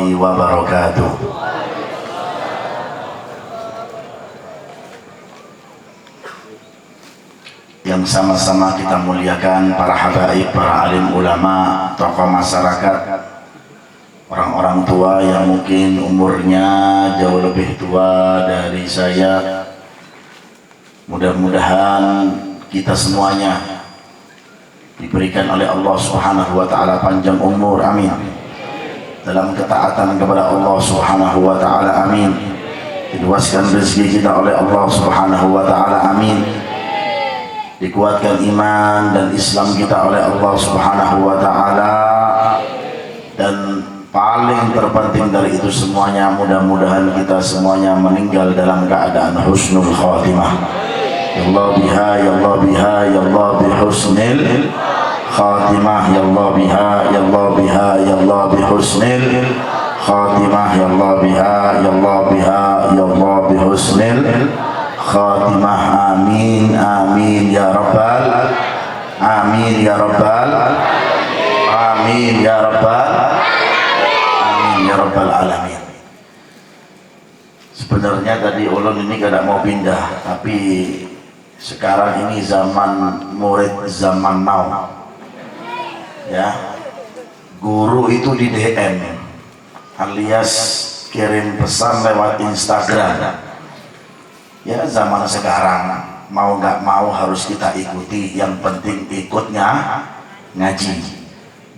warahmatullahi wabarakatuh. Yang sama-sama kita muliakan para habaib, para alim ulama, tokoh masyarakat, orang-orang tua yang mungkin umurnya jauh lebih tua dari saya. Mudah-mudahan kita semuanya diberikan oleh Allah Subhanahu wa taala panjang umur, amin, dalam ketaatan kepada Allah Subhanahu wa taala, amin. Diluaskan rezeki kita oleh Allah Subhanahu wa taala, amin. Dikuatkan iman dan Islam kita oleh Allah Subhanahu wa taala, dan paling terpenting dari itu semuanya, mudah-mudahan kita semuanya meninggal dalam keadaan husnul khatimah. Ya Allah biha, ya Allah biha, ya Allah bihusnil khatimah, ya Allah biha, ya Allah biha, ya Allah bihusnil khatimah, ya Allah biha, ya Allah biha, ya Allah bihusnil khatimah. Amin amin ya rabbal amin ya rabbal amin ya rabbal amin ya rabbal alamin. Sebenarnya tadi ulun ini kada mau pindah, tapi sekarang ini zaman murid zaman now ya. Guru itu di DM alias kirim pesan lewat Instagram ya. Zaman sekarang mau nggak mau harus kita ikuti, yang penting ikutnya ngaji.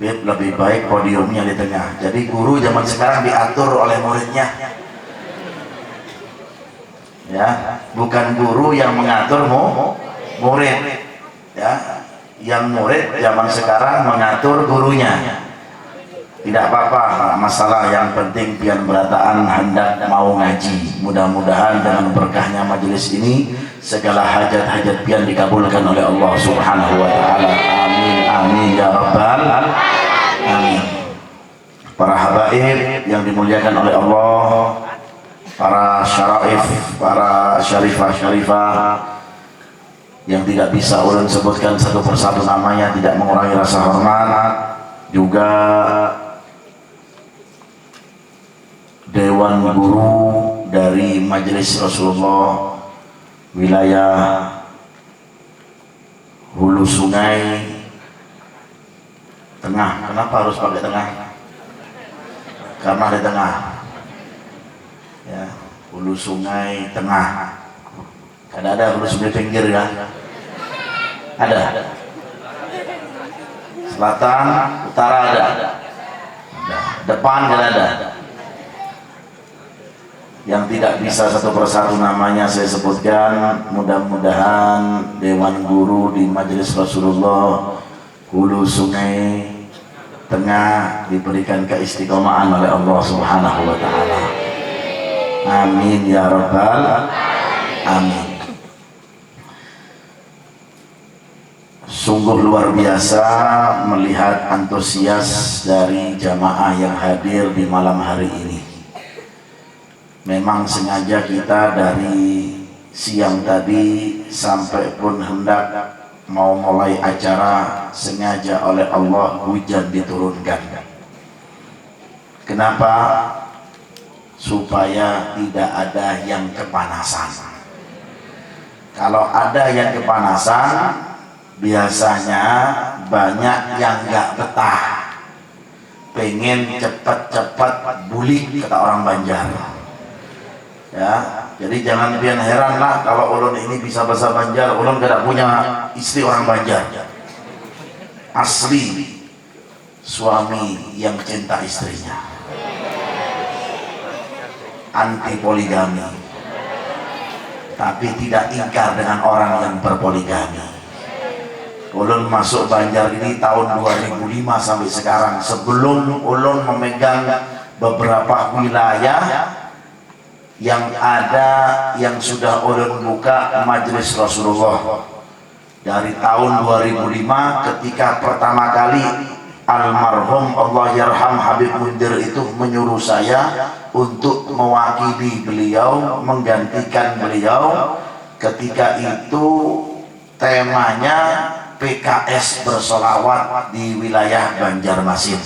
Lebih baik podiumnya di tengah. Jadi guru zaman sekarang diatur oleh muridnya ya, bukan guru yang mengatur murid ya. Yang murid zaman sekarang mengatur gurunya. Tidak apa-apa, masalah, yang penting pian berataan hendak mau ngaji. Mudah-mudahan dengan berkahnya majelis ini segala hajat-hajat pian dikabulkan oleh Allah Subhanahu wa taala. Amin amin ya rabbal amin. Para habaib yang dimuliakan oleh Allah, para syaraif, para syarifah-syarifah yang tidak bisa ulun sebutkan satu persatu namanya, tidak mengurangi rasa hormat, juga Dewan Guru dari Majelis Rasulullah wilayah Hulu Sungai Tengah. Kenapa harus pakai tengah? Karena di tengah ya, Hulu Sungai Tengah. Kan ada Hulu Sungai Pinggir ya? Ada. Selatan, utara ada. Depan kan ada. Yang tidak bisa satu persatu namanya saya sebutkan. Mudah-mudahan Dewan Guru di Majelis Rasulullah Hulu Sungai Tengah diberikan keistiqomahan oleh Allah Subhanahu wa taala. Amin ya rabbal amin. Sungguh luar biasa melihat antusias dari jamaah yang hadir di malam hari ini. Memang sengaja kita dari siang tadi sampai pun hendak mau mulai acara, sengaja oleh Allah hujan diturunkan. Kenapa? Supaya tidak ada yang kepanasan. Kalau ada yang kepanasan, biasanya banyak yang nggak betah, pengen cepat-cepat bulik, kata orang Banjar ya. Jadi jangan pian heran lah kalau ulun ini bisa bahasa Banjar. Ulun tidak punya istri orang Banjar, asli suami yang cinta istrinya, anti poligami, tapi tidak ingkar dengan orang yang berpoligami. Ulun masuk Banjar ini tahun 2005 sampai sekarang. Sebelum ulun memegang beberapa wilayah yang ada, yang sudah ulun buka Majelis Rasulullah dari tahun 2005, ketika pertama kali almarhum Allah yarham Habib Mundir itu menyuruh saya untuk mewakili beliau, menggantikan beliau. Ketika itu temanya PKS bersolawat di wilayah Banjarmasin.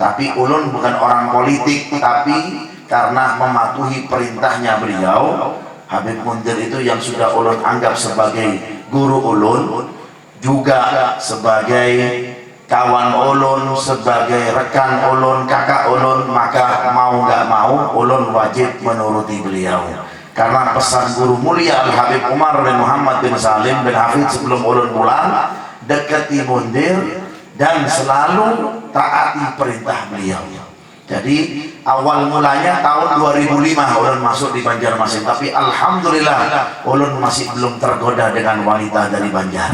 Tapi ulun bukan orang politik, tapi karena mematuhi perintahnya beliau, Habib Mundir itu yang sudah ulun anggap sebagai guru ulun, juga sebagai kawan ulun, sebagai rekan ulun, kakak ulun, maka mau nggak mau ulun wajib menuruti beliau. Karena pesan guru mulia Al Habib Umar bin Muhammad bin Salim bin Hafidh sebelum ulun pulang, dekati Mundir dan selalu taati perintah beliau. Jadi awal mulanya tahun 2005 ulun masuk di Banjarmasin, tapi alhamdulillah ulun masih belum tergoda dengan wanita dari Banjar.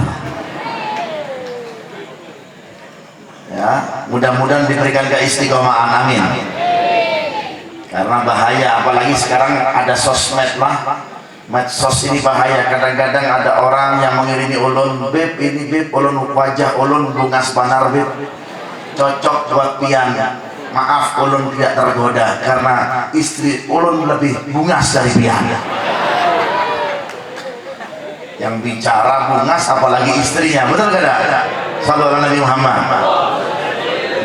Ya, mudah-mudahan diberikan keistiqomahan, amin. Karena bahaya, apalagi sekarang ada sosmed lah. Medsos ini bahaya. Kadang-kadang ada orang yang mengirimi ulun, beb ini beb, ulun wajah ulun bungas banar beb, cocok buat pian. Maaf, ulun tidak tergoda karena istri ulun lebih bungas dari pian. Yang bicara bungas apalagi istrinya, betul kada? Sallallahu alaihi Muhammad.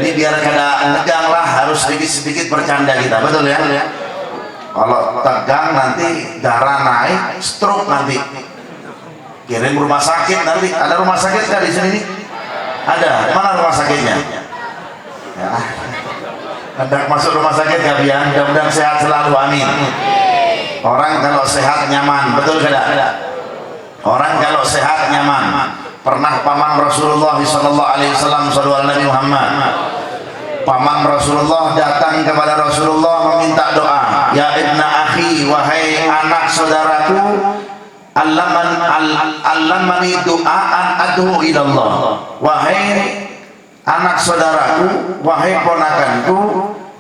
Ini biar kada tegang lah, harus sedikit-sedikit bercanda kita, betul ya? Kalau tegang nanti darah naik, stroke nanti. Kirim rumah sakit nanti. Ada rumah sakit nggak di sini? Ada. Mana rumah sakitnya? Ya. Hendak masuk rumah sakit nggak biar? Mudah-mudahan sehat selalu, amin. Orang kalau sehat nyaman, betul tidak? Orang kalau sehat nyaman. Pernah paman Rasulullah SAW sallallahu Nabi Muhammad. Paman Rasulullah datang kepada Rasulullah meminta doa. Ya ibna akhi, wahai anak saudaraku, allamani du'aan ad'u ilallah. Wahai anak saudaraku, wahai ponakanku,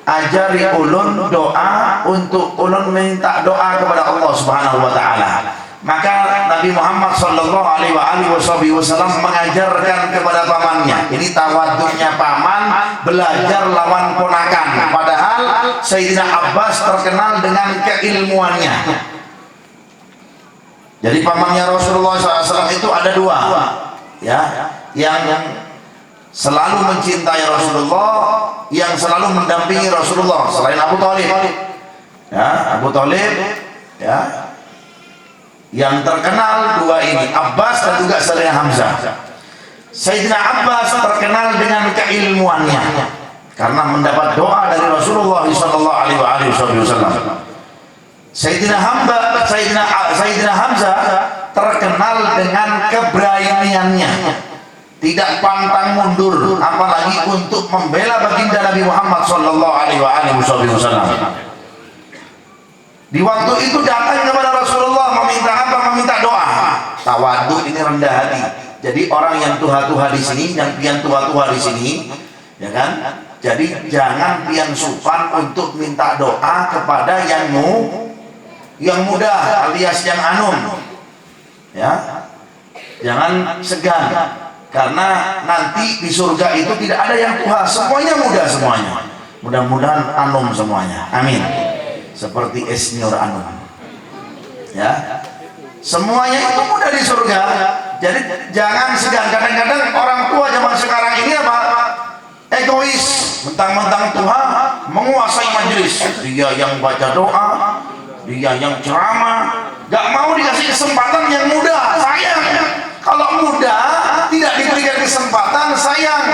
ajari ulun doa untuk ulun minta doa kepada Allah Subhanahu wa taala. Maka Nabi Muhammad sallallahu alaihi wasallam mengajarkan kepada pamannya. Ini tawaduknya paman belajar lawan ponakan. Padahal Sayyidina Abbas terkenal dengan keilmuannya. Jadi pamannya Rasulullah SAW itu ada dua, ya, yang selalu mencintai Rasulullah, yang selalu mendampingi Rasulullah selain Abu Thalib. Ya, Abu Thalib, ya. Yang terkenal dua ini, Abbas dan juga Sayyidina Hamzah. Sayyidina Abbas terkenal dengan keilmuannya karena mendapat doa dari Rasulullah sallallahu alaihi wasallam. Sayyidina Hamzah terkenal dengan keberaniannya, tidak pantang mundur, apalagi untuk membela baginda Nabi Muhammad sallallahu alaihi wasallam. Di waktu itu datang kepada Rasulullah meminta apa? Meminta doa. Tawadhu ini rendah hati. Jadi orang yang tuha-tuha di sini, yang pian tuha-tuha di sini, ya kan? Jadi jangan pian supan untuk minta doa kepada yang muda alias yang anum. Ya. Jangan segan. Karena nanti di surga itu tidak ada yang tuha, semuanya muda semuanya. Mudah-mudahan anum semuanya. Amin. Seperti Esnur Anum, ya, semuanya itu mudah di surga. Jadi jangan segan. Kadang-kadang orang tua zaman sekarang ini apa? Egois, mentang-mentang Tuhan menguasai majelis, dia yang baca doa, dia yang ceramah, gak mau dikasih kesempatan yang muda. Sayang, kalau muda tidak diberikan kesempatan, sayang.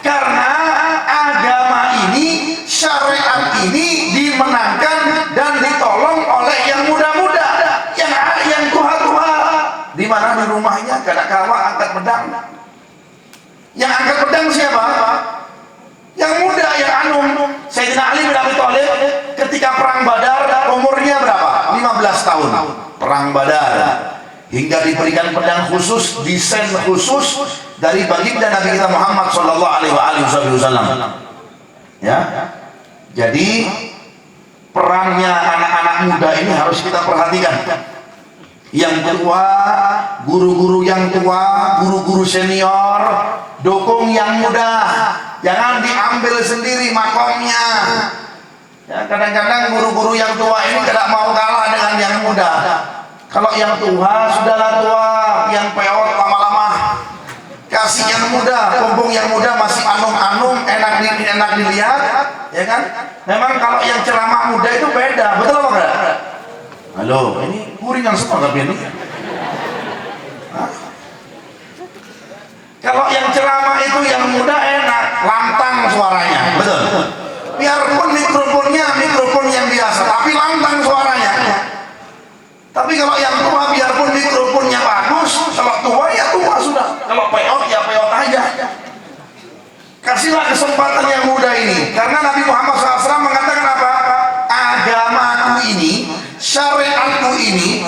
Karena agama ini, syariat ini dimenangkan dan ditolong oleh yang muda-muda, yang tua-tua. Di mana di rumahnya kadang-kala angkat pedang. Yang angkat pedang siapa? Yang muda, yang anum. Sayyidina Ali bin Abi Thalib ketika perang Badar umurnya berapa? 15 tahun. Perang Badar. Hingga diberikan pedang khusus, desain khusus dari baginda Nabi kita Muhammad sallallahu alaihi wasallam. Ya. Jadi perannya anak-anak muda ini harus kita perhatikan. Yang tua, guru-guru yang tua, guru-guru senior, dukung yang muda. Jangan diambil sendiri makomnya. Ya, kadang-kadang guru-guru yang tua ini tidak mau kalah dengan yang muda. Kalau yang tua, sudahlah tua, yang peot lama-lama. Kasih yang muda, mumpung yang muda masih anum-anum, enak enak dilihat, ya kan? Memang kalau yang ceramah muda itu beda, betul apa enggak? Halo, ini kuringan semua tapi ini. Hah? Kalau yang ceramah itu yang muda enak, lantang suaranya, betul. Biarpun mikrofon yang biasa, tapi lantang suaranya. Tapi kalau yang tua, biarpun mikrofonnya bagus, kalau tua ya tua sudah. Kalau peot ya peot aja. Kasihlah kesempatan yang muda ini, karena Nabi Muhammad SAW mengatakan apa? Agamaku ini, syariatku ini,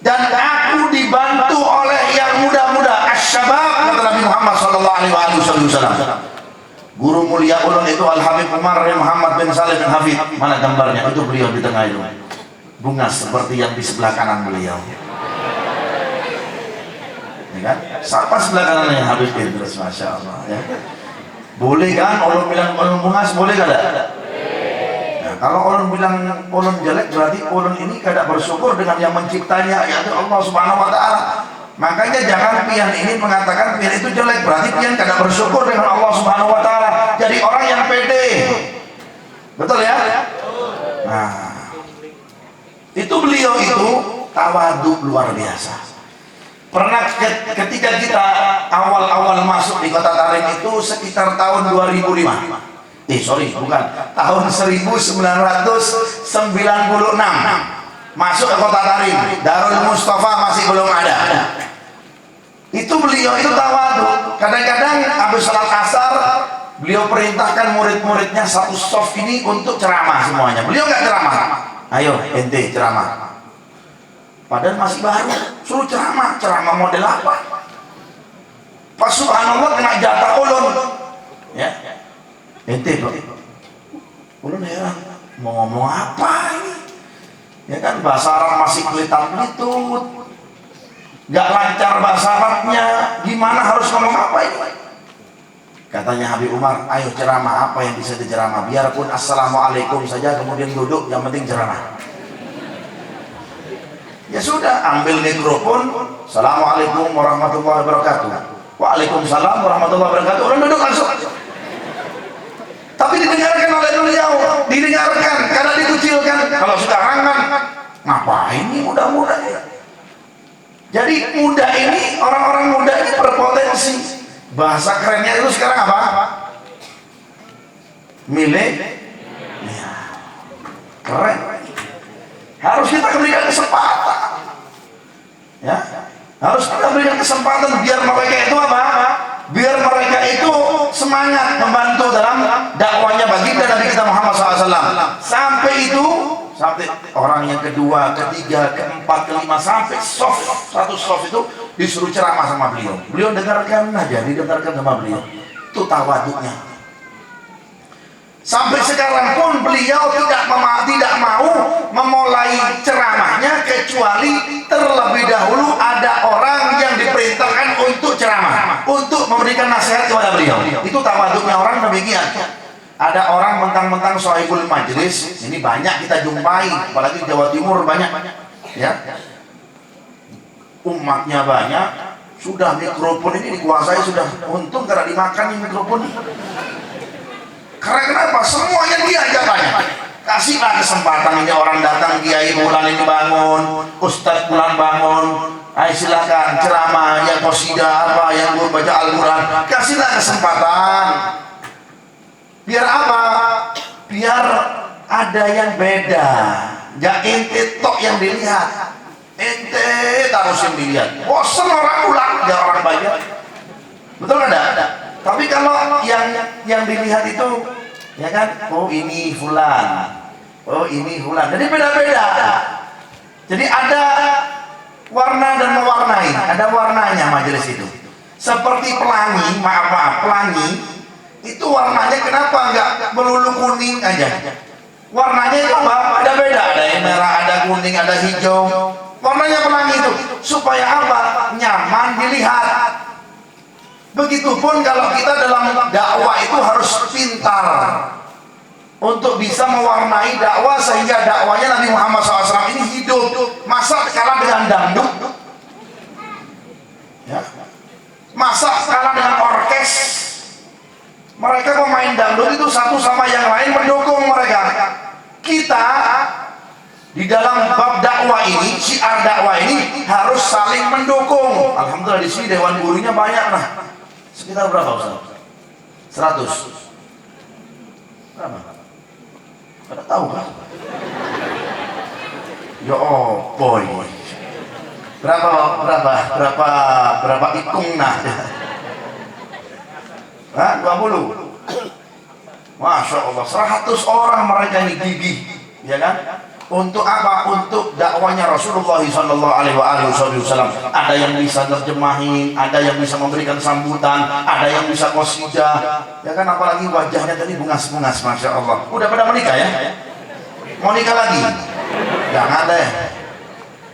dan aku dibantu oleh yang muda-muda, asyabab, kata Nabi Muhammad SAW. Guru mulia ulun itu Al-Habib Umar bin Muhammad bin Saleh bin Hafid. Mana gambarnya? Itu beliau di tengah itu. Bunga seperti yang di sebelah kanan beliau. Ya kan? Siapa sebelah kanannya Habib Idris, masya Allah. Ya. Boleh kan? Ulun bilang ulun bungas, boleh kan? Nah, kalau ulun bilang ulun jelek, berarti ulun ini kada bersyukur dengan yang menciptanya, yaitu Allah Subhanahu Wa Taala. Makanya jangan pian ini mengatakan pian itu jelek, berarti pian kada bersyukur dengan Allah Subhanahu Wa Taala. Jadi orang yang pede, betul ya? Nah, itu beliau itu tawadhu luar biasa. Pernah ketika kita awal-awal masuk di Kota Tarim itu sekitar tahun 2005. Bukan, tahun 1996 masuk ke Kota Tarim. Darul Mustafa masih belum ada. Itu beliau itu tawadhu. Kadang-kadang habis salat asar beliau perintahkan murid-muridnya satu soft ini untuk ceramah semuanya. Beliau nggak ceramah. Ayo ente ceramah. Padahal masih baru, suruh ceramah model apa? Pas subhanallah kena jatah ulun. Ya. Ente bro. Ulun heran, mau ngomong apa ini? Ya kan bahasa Arab masih kelitan-kelitut. Gak lancar bahasa Arabnya, gimana harus ngomong apa ini? Katanya Habib Umar, ayo ceramah, apa yang bisa diceramah? Biarpun assalamualaikum saja, kemudian duduk, yang penting ceramah. Ya sudah, ambil mikrofon, assalamualaikum warahmatullahi wabarakatuh. Waalaikumsalam warahmatullahi wabarakatuh. Orang duduk langsung. Tapi didengarkan oleh beliau, didengarkan, karena dikucilkan. Kalau sekarang kan, ngapain nih muda-muda ya? Jadi muda ini, orang-orang muda ini berpotensi. Bahasa kerennya itu sekarang apa? Ya, keren. Harus kita berikan kesempatan. Ya, harus kita berikan kesempatan biar mereka itu apa? Biar mereka itu semangat membantu dalam dakwanya baginda Nabi kita Muhammad SAW. Sampai orang yang kedua, ketiga, keempat, kelima, sampai satu soft itu disuruh ceramah sama beliau. Beliau dengarkan aja, didengarkan sama beliau. Itu tawaduknya. Sampai sekarang pun beliau tidak mau memulai ceramahnya kecuali terlebih dahulu ada orang yang diperintahkan untuk ceramah, untuk memberikan nasihat kepada beliau. Itu tawaduknya orang demikian. Ada orang mentang-mentang sahibul majlis, ini banyak kita jumpai, apalagi Jawa Timur banyak, ya. Umatnya banyak, sudah mikrofon ini dikuasai sudah. Untung karena dimakan ini mikrofon. Karena kenapa? Semuanya dia ajakannya. Kasihlah kesempatan ini orang datang, Kiai Fulan ini bangun, Ustadz Fulan bangun, ayo silakan ceramah, yang qasidah apa, yang baca Al-Quran. Kasihlah kesempatan. Biar apa? Biar ada yang beda. Gak ente tok yang dilihat, ente harus yang dilihat. Bosan orang ulang, gak orang banyak. Betul ada. Tapi kalau yang dilihat itu, ya kan, oh ini fulan, oh ini fulan. Jadi beda-beda. Jadi ada warna dan mewarnai, ada warnanya majelis itu. Seperti pelangi, pelangi itu warnanya kenapa nggak melulu kuning aja? Warnanya itu apa? Ada beda, ada yang merah, ada kuning, ada hijau. Warnanya pelangi itu supaya apa? Nyaman dilihat. Begitupun kalau kita dalam dakwah itu harus pintar untuk bisa mewarnai dakwah sehingga dakwanya Nabi Muhammad SAW ini hidup. Masa kalah dengan dangdut? Ya. Masa kalah dengan orkes? Mereka pemain syiar dakwah ini harus saling mendukung. Alhamdulillah di sini dewan gurunya banyak lah. Sekitar berapa Ustaz? 100. Berapa? Pada tahu kan? Ya oh boy. Berapa ikung nah? Hah? 20. Masya Allah, 100 orang mereka ini gigih, ya kan? Untuk apa? Untuk dakwanya Rasulullah Sallallahu Alaihi Wasallam. Ada yang bisa terjemahin, ada yang bisa memberikan sambutan, ada yang bisa qasidah, ya kan? Apalagi wajahnya tadi bungas-bungas, Masya Allah. Udah pada menikah ya? Mau nikah lagi? Jangan deh,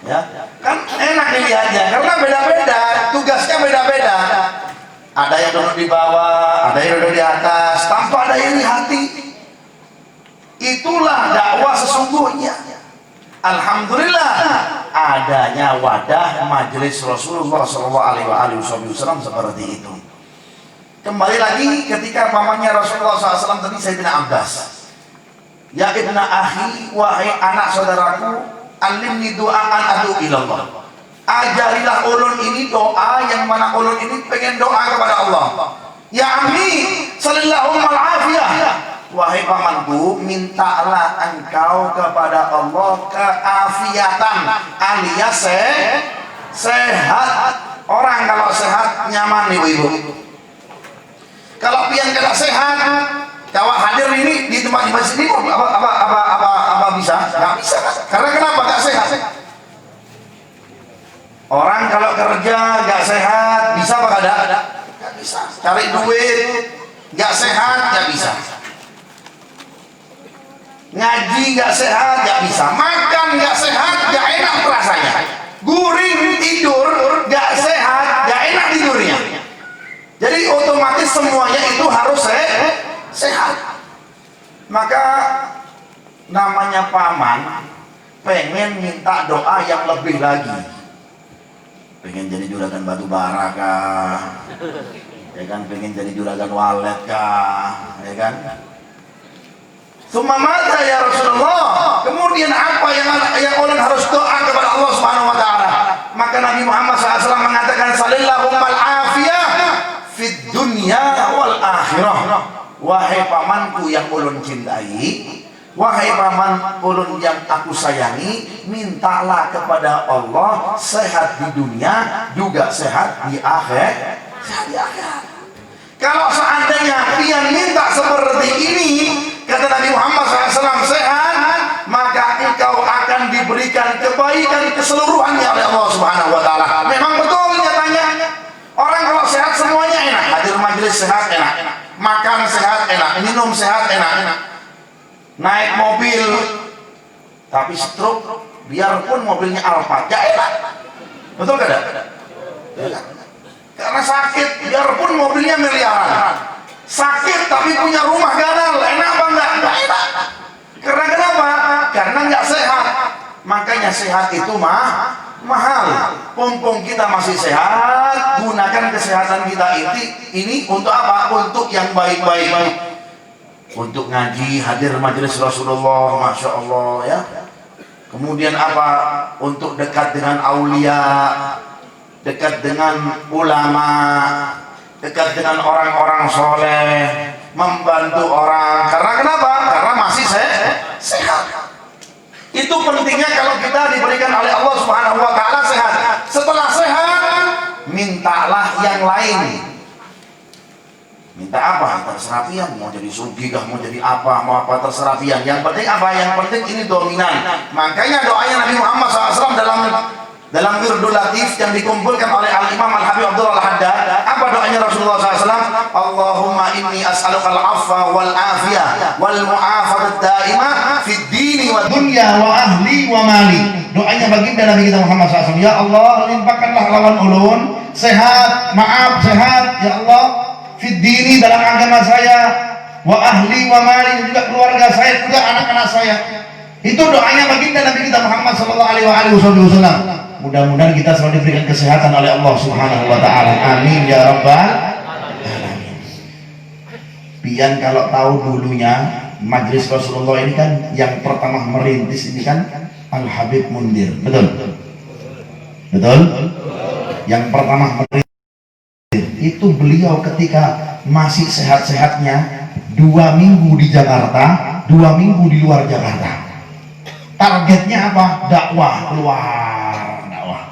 ya? Kan enak dilihatnya, karena beda-beda, tugasnya beda-beda. Ada yang duduk di bawah, ada yang duduk di atas, tanpa ada iri hati. Itulah dakwah sesungguhnya. Alhamdulillah adanya wadah majelis Rasulullah SAW seperti itu. Kembali lagi ketika pamannya Rasulullah SAW tadi Sayyidina Abbas, ya ibna akhi, wahai anak saudaraku, alimni du'aan adu ilallah. Ajarilah ulun ini doa yang mana ulun ini pengen doa kepada Allah. Ya ammi, sallallahu al-afiyah. Wahai pamanku, mintalah engkau kepada Allah keafiatan, alias sehat. Orang kalau sehat nyaman ibu-ibu. Kalau pian kada sehat, kalau hadir ini di tempat masjid ini apa bisa? Nggak bisa. Karena kenapa nggak sehat? Orang kalau kerja nggak sehat bisa apa kada? Nggak bisa. Cari duit nggak sehat nggak bisa. Ngaji nggak sehat nggak bisa. Makan nggak sehat nggak enak rasanya. Guring tidur nggak sehat nggak enak tidurnya. Jadi otomatis semuanya itu harus sehat. Maka namanya paman pengen minta doa yang lebih lagi. Pengen jadi juragan batu bara kah? Ya kan, pengen jadi juragan walet kah? Ya kan? Summa mata ya Rasulullah. Kemudian apa yang orang harus doa kepada Allah Subhanahu wa taala? Maka Nabi Muhammad SAW mengatakan salillahummal afiyah fid dunya wal akhirah. Wahai pamanku yang ulun cintai, wahai paman ulun yang aku sayangi, mintalah kepada Allah sehat di dunia juga sehat di akhirat. Kalau seandainya pian minta seperti ini, kata Nabi Muhammad SAW, sehat, maka engkau akan diberikan kebaikan keseluruhannya oleh Allah Subhanahu wa taala. Memang betul nyatanya. Orang kalau sehat semuanya enak, hadir majelis sehat enak, makan sehat enak, minum sehat enak. Naik mobil tapi stroke, biarpun mobilnya Alphard gak enak, betul gak ada? Karena sakit, biarpun mobilnya miliaran, sakit tapi punya rumah ganal, enak apa enggak? Gak enak. Karena kenapa? Karena gak sehat. Makanya sehat itu mahal. Mumpung kita masih sehat, gunakan kesehatan kita ini untuk apa? Untuk yang baik-baik. Untuk ngaji, hadir majelis Rasulullah, Masya Allah ya. Kemudian apa? Untuk dekat dengan aulia, dekat dengan ulama, dekat dengan orang-orang soleh, membantu orang. Karena kenapa? Karena masih sehat. Itu pentingnya kalau kita diberikan oleh Allah Subhanahu wa taala sehat. Setelah sehat, mintalah yang lain. Minta apa? Terserah pian, mau jadi sugih, mau jadi apa, mau apa terserah pian. Yang penting apa? Yang penting ini dominan. Makanya doanya Nabi Muhammad SAW dalam Wirdul Latif yang dikumpulkan oleh Al-Imam Al-Habib Abdullah Al-Haddad. Apa doanya Rasulullah SAW? Allahumma inni as'aluka al-afwa wal afiyah wal mu'afadat daimah fid dini wa dunya wa ahli wa mali. Doanya baginda Nabi kita Muhammad SAW. Ya Allah, limpahkanlah lawan ulun sehat, maaf sehat ya Allah, fid dini dalam agama saya, wa ahli wa mali juga keluarga saya, juga anak-anak saya. Itu doanya baginda Nabi kita Muhammad sallallahu alaihi wasallam. Mudah-mudahan kita selalu diberikan kesehatan oleh Allah Subhanahu wa taala. Amin ya rabbal alamin. Pian kalau tahu dulunya majelis Rasulullah ini kan yang pertama merintis ini kan Al Habib Mundir. Betul? Betul? Yang pertama itu beliau ketika masih sehat-sehatnya 2 minggu di Jakarta, 2 minggu di luar Jakarta. Targetnya apa? Dakwah, keluar dakwah.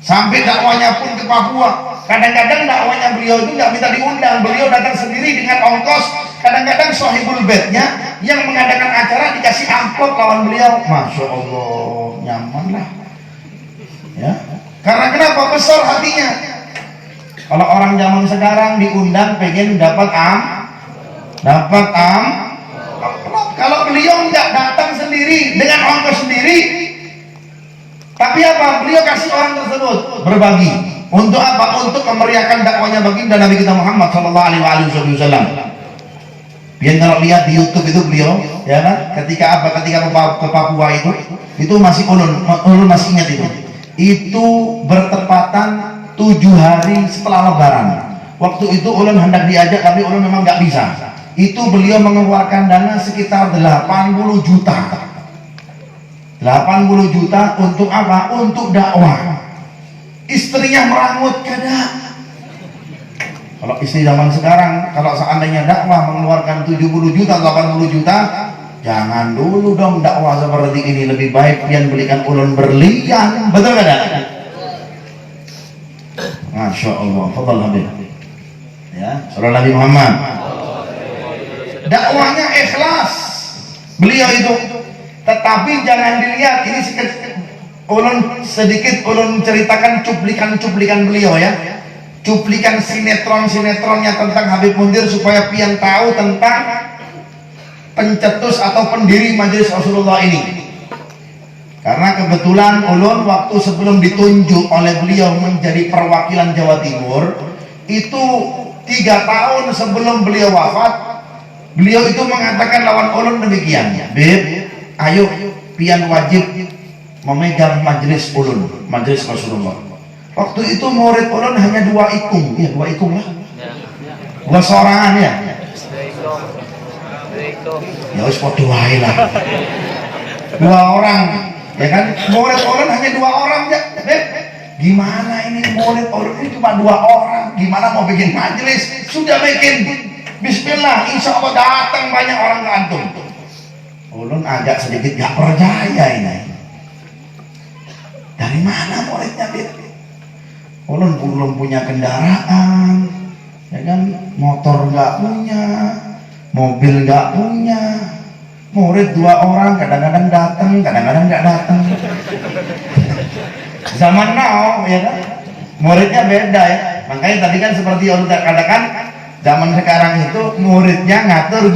Sampai dakwanya pun ke Papua. Kadang-kadang dakwanya beliau itu nggak minta diundang, beliau datang sendiri dengan ongkos. Kadang-kadang sahibul bednya yang mengadakan acara dikasih amplop lawan beliau. Masya Allah, nyaman lah. Ya, karena kenapa? Besar hatinya. Kalau orang zaman sekarang diundang pengen dapat amplop. Kalau beliau nggak datang sendiri dengan ongkos sendiri, tapi apa? Beliau kasih orang tersebut berbagi. Untuk apa? Untuk memeriahkan dakwanya baginda Nabi kita Muhammad Shallallahu Alaihi Wasallam. Biar kalau lihat di YouTube itu beliau, ya kan? Ketika ke Papua itu masih ulun masih ingat itu. Itu bertepatan 7 hari setelah Lebaran. Waktu itu ulun hendak diajak, tapi ulun memang nggak bisa. Itu beliau mengeluarkan dana sekitar 80 juta. 80 juta untuk apa? Untuk dakwah. Istrinya merangut, kada. Kalau istri zaman sekarang, kalau seandainya dakwah mengeluarkan 70 juta, 80 juta, jangan dulu dong dakwah seperti ini. Lebih baik pian belikan ulun berlian. Betul kada? Masya Allah. Fadal Habib. Ya, Sallallahu Nabi Muhammad. Dakwahnya ikhlas beliau itu, tetapi jangan dilihat ini sedikit ulun ceritakan cuplikan beliau ya, cuplikan sinetronnya tentang Habib Mundir supaya pian tahu tentang pencetus atau pendiri Majelis Rasulullah ini. Karena kebetulan ulun waktu sebelum ditunjuk oleh beliau menjadi perwakilan Jawa Timur itu 3 tahun sebelum beliau wafat, beliau itu mengatakan lawan ulun demikian, Beb, ayo pian wajib memegang majelis ulun, majelis Rasulullah. Waktu itu murid ulun hanya 2 ikung, ya 2 ikung lah, 2 sorangan ya. Ya wis padha wae lah. 2 orang, ya kan? Murid ulun hanya 2 orang ya, Beb. Gimana ini murid ulun ini cuma 2 orang, gimana mau bikin majelis? Sudah bikin. Bismillah, insya Allah datang banyak orang ke antum. Ulun agak sedikit gak percaya ini. Dari mana muridnya? Ulun belum punya kendaraan, ya kan? Motor gak punya, mobil gak punya. Murid 2 orang, kadang-kadang datang, kadang-kadang gak datang. Zaman now, ya kan? Muridnya beda ya. Makanya tadi kan seperti yang udah katakan, zaman sekarang itu muridnya ngatur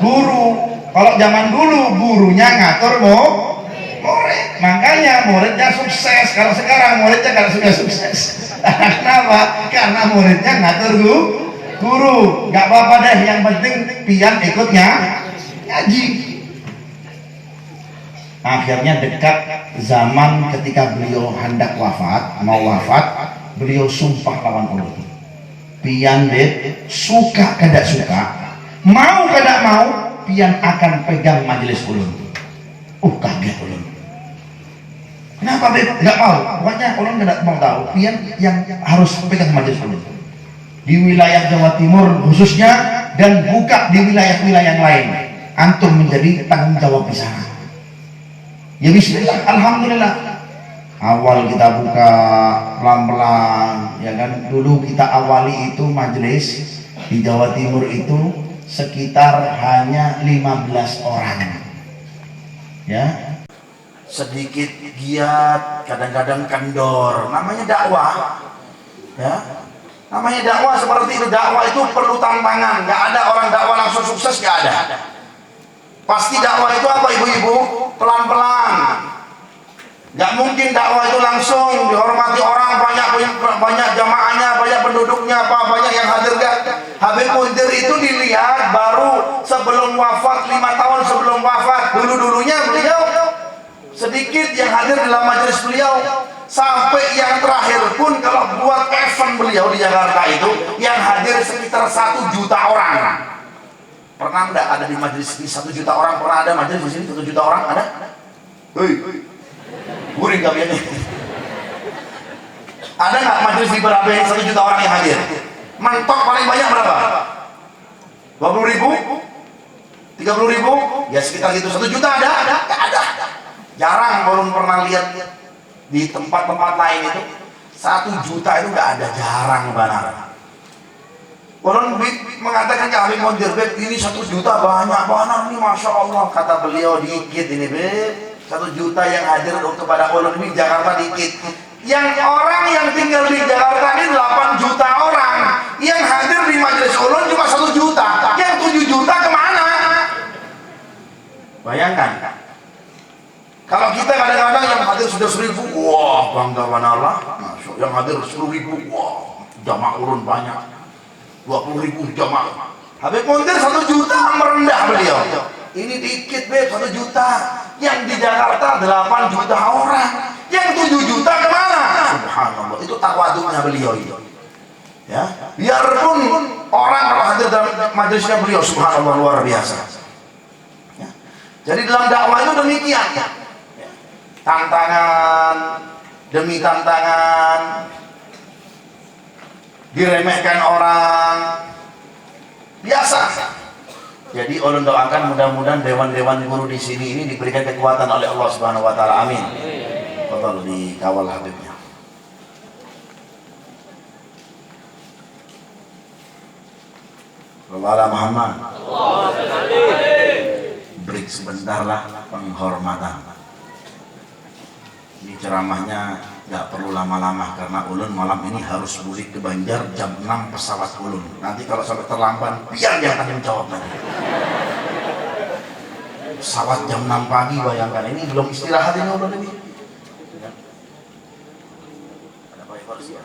guru. Kalau zaman dulu gurunya ngatur murid. Makanya muridnya sukses. Kalau sekarang muridnya kalau sudah sukses. Kenapa? Karena muridnya ngatur guru. Gak apa-apa deh, yang penting pian ikutnya ngaji. Akhirnya dekat zaman ketika beliau hendak mau wafat, beliau sumpah lawan Allah. Pian Beb, suka kada suka, mau kada mau, pian akan pegang majelis ulun. Kaget ulun. Kenapa Beb? Enggak mau. Pokoknya ulun kada mau tahu. Pian yang harus pegang majelis ulun. Di wilayah Jawa Timur khususnya dan buka di wilayah-wilayah yang lain. Antum menjadi tanggung jawab di sana. Ya bismillah, alhamdulillah. Awal kita buka pelan-pelan, ya kan. Dulu kita awali itu majelis di Jawa Timur itu sekitar hanya 15 orang. Ya. Sedikit giat, kadang-kadang kendor. Namanya dakwah. Ya. Namanya dakwah seperti itu. Dakwah itu perlu tantangan. Gak ada orang dakwah langsung sukses, gak ada. Pasti dakwah itu apa ibu-ibu? Pelan-pelan. Gak mungkin dakwah itu langsung dihormati orang, banyak jamaahnya, banyak penduduknya, banyak yang hadir. Habib Mundir itu dilihat baru sebelum wafat, 5 tahun sebelum wafat. Dulunya beliau sedikit yang hadir dalam majelis beliau. Sampai yang terakhir pun kalau buat event beliau di Jakarta itu yang hadir sekitar 1 juta orang. Pernah enggak ada di majelis ini 1 juta orang? Pernah ada majelis di sini 1 juta orang? Ada? Hei, guring kalian nih. Ada nggak majelis di Berabe 1 juta orang yang hadir? Mentok paling banyak berapa? 20.000? 30.000? Ya sekitar gitu. 1 juta ada? Nggak ada. Jarang belum pernah lihat di tempat-tempat lain itu 1 juta itu nggak ada, jarang benar. Orang mengatakan ke Habib Mondir, Beb, ini 1 juta banyak banget nih, masya Allah. Kata beliau, dikit ini Beb, 1 juta yang hadir untuk pada ulun ini Jakarta dikit. Yang orang yang tinggal di Jakarta ini 8 juta orang, yang hadir di majelis ulun cuma 1 juta, yang 7 juta kemana? Bayangkan. Kalau kita kadang-kadang yang hadir sudah 1.000, wah bangga banarlah. Yang hadir 10.000, wah jamaah ulun banyak. 20.000 jamaah. Habib Montir 1 juta merendah beliau. Ini dikit Beb, 1 juta. Yang di Jakarta 8 juta orang, yang 7 juta kemana? Subhanallah, itu tawaduknya beliau itu. Ya, biarpun orang kalau hadir dalam majelisnya beliau, subhanallah luar biasa. Ya. Jadi dalam dakwah itu demikian. Ya. Tantangan demi tantangan, diremehkan orang, biasa. Jadi ulun doakan mudah-mudahan dewan-dewan guru di sini ini diberikan kekuatan oleh Allah Subhanahu wa taala. Amin. Betul, dikawal Habibnya. Wala Muhammad. Break sebentar lah, penghormatan. Ini ceramahnya nggak perlu lama-lama karena ulun malam ini harus mudik ke Banjar jam 6 pesawat ulun. Nanti kalau sampai terlambat biar yang tanya jawab nanti. Pesawat jam 6 pagi, bayangkan, ini belum istirahat ini ulun ini. Ada banyak kursi ya.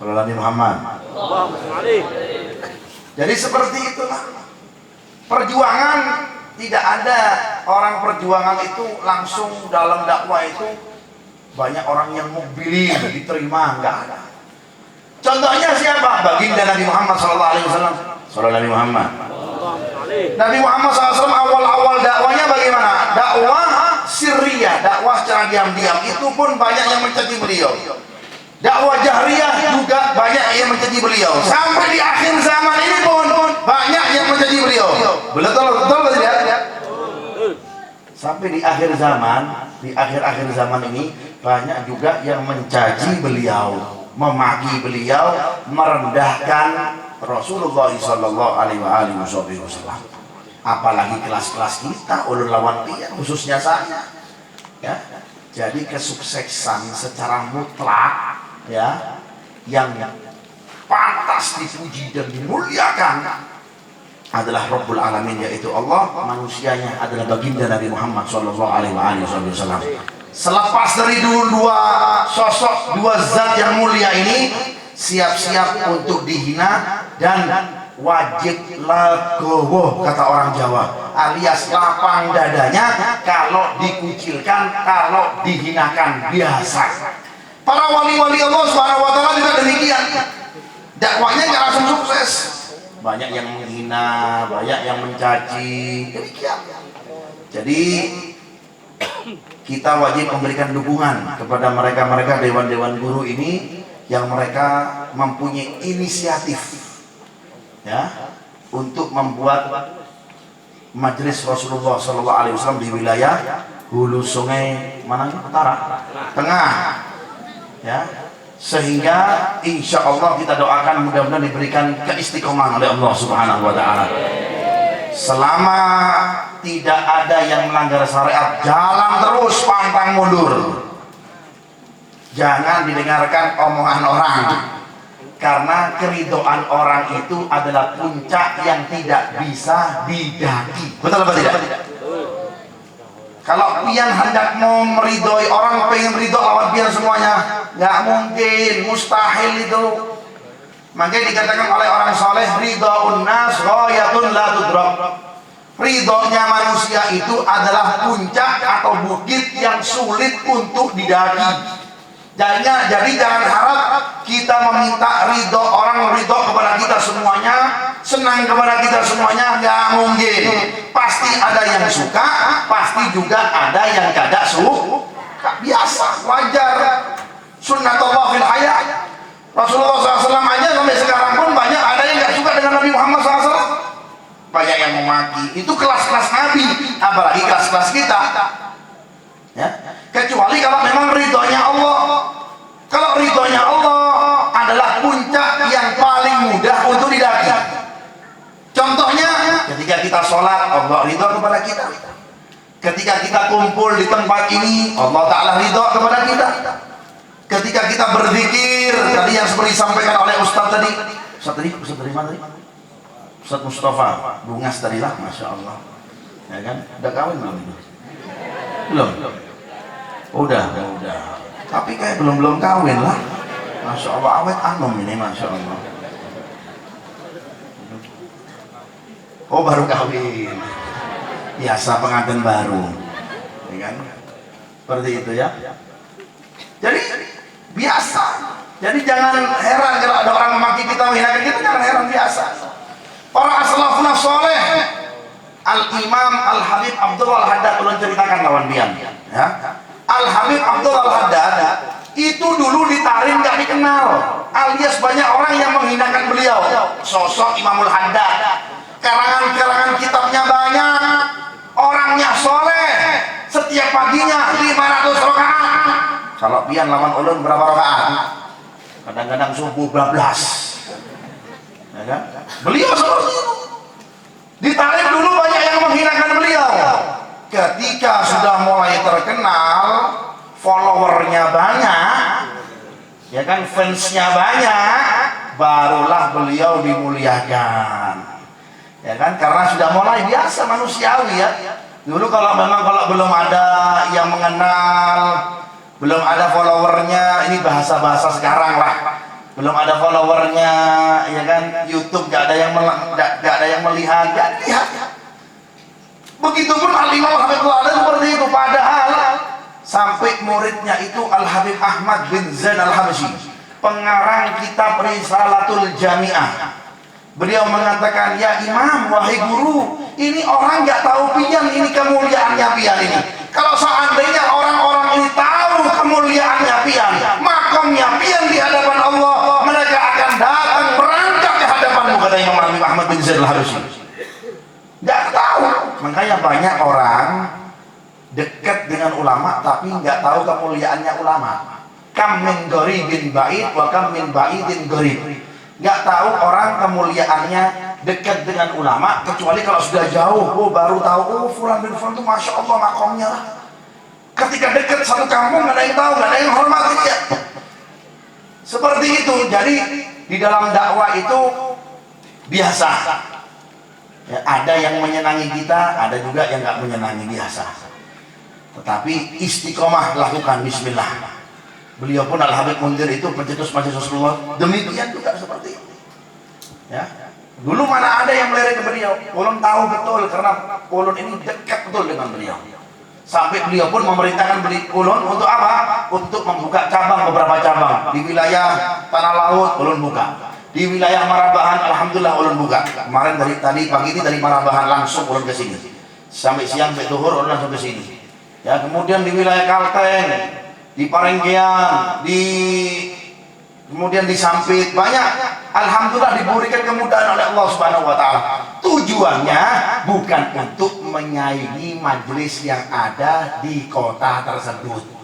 Nabi Muhammad. Jadi seperti itulah perjuangan. Tidak ada orang perjuangan itu langsung dalam dakwah itu banyak orang yang mau pilih diterima, enggak ada. Contohnya siapa? Baginda Nabi Muhammad SAW. Saudara Nabi Muhammad. Nabi Muhammad SAW awal-awal dakwahnya bagaimana? Dakwah sirriyah, dakwah secara diam-diam, itu pun banyak yang mencaci beliau. Dakwah jahriyah juga banyak yang mencaci beliau. Sampai di akhir zaman ini pun banyak yang mencaci beliau. Betul tidak? Sampai di akhir zaman, di akhir zaman ini banyak juga yang mencaci beliau, memaki beliau, merendahkan Rasulullah sallallahu alaihi wasallam. Apalagi kelas-kelas kita, ulun lawan dia, khususnya saya. Ya. Jadi kesuksesan secara mutlak, ya, yang pantas dipuji dan dimuliakan adalah Rabbul Alamin, yaitu Allah. Manusianya adalah baginda Nabi Muhammad sallallahu alaihi wasallam. Selepas dari dua sosok, dua zat yang mulia ini, siap-siap untuk dihina dan wajib legowo, kata orang Jawa, alias lapang dadanya kalau dikucilkan, kalau dihinakan biasa. Para wali-wali Allah Subhanahu wa taala juga demikian. Dakwahnya nggak langsung sukses. Banyak yang menghina, banyak yang mencaci. Demikian. Jadi kita wajib memberikan dukungan kepada mereka-mereka dewan-dewan guru ini yang mereka mempunyai inisiatif, ya, untuk membuat majelis Rasulullah SAW di wilayah hulu sungai mana? Utara, tengah, ya, sehingga insya Allah kita doakan mudah-mudahan diberikan keistiqomahan oleh Allah Subhanahu wa taala. Selama tidak ada yang melanggar syariat, jalan terus pantang mundur. Jangan didengarkan omongan orang, karena keridhaan orang itu adalah puncak yang tidak bisa didaki. Betul apa tidak? Kalau pian hendak mau meridoi orang, pengen ridho lawan pian semuanya, nggak mungkin, mustahil itu. Makanya dikatakan oleh orang soleh, ridhoun nas ghayatun la tudrak. Ridhonya manusia itu adalah puncak atau bukit yang sulit untuk didaki. Jadi jangan harap kita meminta ridho orang, ridho kepada kita semuanya, senang kepada kita semuanya, nggak mungkin. Pasti ada yang suka, pasti juga ada yang kagak suka. Biasa, wajar. Sunnatullah fil hayat. Rasulullah SAW aja sampai sekarang pun banyak ada yang nggak suka dengan Nabi Muhammad SAW. Banyak yang memaki. Itu kelas-kelas Nabi, apalagi kelas-kelas kita. Ya, kecuali kalau memang ridhonya Allah. Kalau ridhonya Allah adalah puncak yang paling mudah untuk didaki. Contohnya, ketika kita sholat, Allah ridho kepada kita. Ketika kita kumpul di tempat ini, Allah Ta'ala ridho kepada kita. Ketika kita berzikir, tadi yang seperti disampaikan oleh Ustaz tadi. Ustaz dari mana tadi? Ustaz Mustafa Bungas tadi lah, Masya Allah. Ya kan? Udah kawin belum itu? Belum? Udah. Tapi kayak belum kawin lah. Masya Allah, awet anom ini, Masya Allah. Oh, baru kawin. Biasa pengantin baru. Ya kan? Seperti itu ya. Jadi biasa. Jadi jangan heran kalau ada orang memaki kita, menghinakan kita, jangan heran, biasa. Para as-salafun saleh, Al-Imam Al-Habib Abdullah Al-Haddad belum ceritakan lawan bian. Ya. Al-Habib Abdullah Al-Haddad itu dulu di Tarim nggak dikenal, alias banyak orang yang menghinakan beliau. Sosok Imamul Haddad, karangan-karangan kitabnya banyak, orangnya soleh, setiap paginya 500 rakaat. Kalau pian lawan ulun berapa rakaat? Kadang-kadang subuh 12. Ya kan? Beliau seperti itu. Di Tarim dulu banyak yang menghinakan beliau. Ketika sudah mulai terkenal, followernya banyak, ya kan, fansnya banyak, barulah beliau dimuliakan. Ya kan, karena sudah mulai biasa manusiawi ya. Dulu kalau belum ada yang mengenal, belum ada followernya, ini bahasa-bahasa sekarang lah. Belum ada followernya, ya kan, YouTube gak ada yang melihat, gak lihat. Begitupun Al-Imam Al-Habib ada seperti itu. Padahal sampai muridnya itu Al-Habib Ahmad bin Zain Al-Habsyi, pengarang kitab Risalatul Jami'ah, beliau mengatakan, ya Imam, wahai guru, ini orang nggak tahu pian ini kemuliaannya pian ini. Kalau seandainya orang-orang ini tahu kemuliaannya pian, makamnya pian di hadapan Allah, mereka akan datang merangkak ke hadapanmu, kata Imam Ahmad bin Zain Al-Habsyi. Nggak tahu. Makanya banyak orang dekat dengan ulama tapi nggak tahu kemuliaannya ulama. Kam min gharibin ba'id wa kam min ba'idin gharib. Nggak tahu orang kemuliaannya dekat dengan ulama, kecuali kalau sudah jauh, baru tahu, oh fulan bin fulan itu Masya Allah makomnya lah. Ketika dekat satu kampung nggak ada yang tahu, nggak ada yang hormati dia. Seperti itu. Jadi di dalam dakwah itu biasa. Ya, ada yang menyenangi kita, ada juga yang nggak menyenangi, biasa. Tetapi istiqomah lakukan, bismillah. Beliau pun Al-Habib Munzir itu pencetus majelis Rasulullah, demikian juga seperti itu. Ya. Dulu mana ada yang melirik ke beliau, ulun tahu betul karena ulun ini dekat betul dengan beliau. Sampai beliau pun memerintahkan ulun untuk apa? Untuk membuka cabang, beberapa cabang di wilayah Tanah Laut, ulun buka. Di wilayah Marabahan, alhamdulillah ulun buka. Kemarin tadi pagi ini dari Marabahan langsung ulun ke sini. Sampai siang sampai zuhur ulun langsung ke sini. Ya, kemudian di wilayah Kalteng, di Parenggian, kemudian di Sampit, banyak. Alhamdulillah diberikan kemudahan oleh Allah Subhanahu wa taala. Tujuannya bukan untuk menyaingi majelis yang ada di kota tersebut.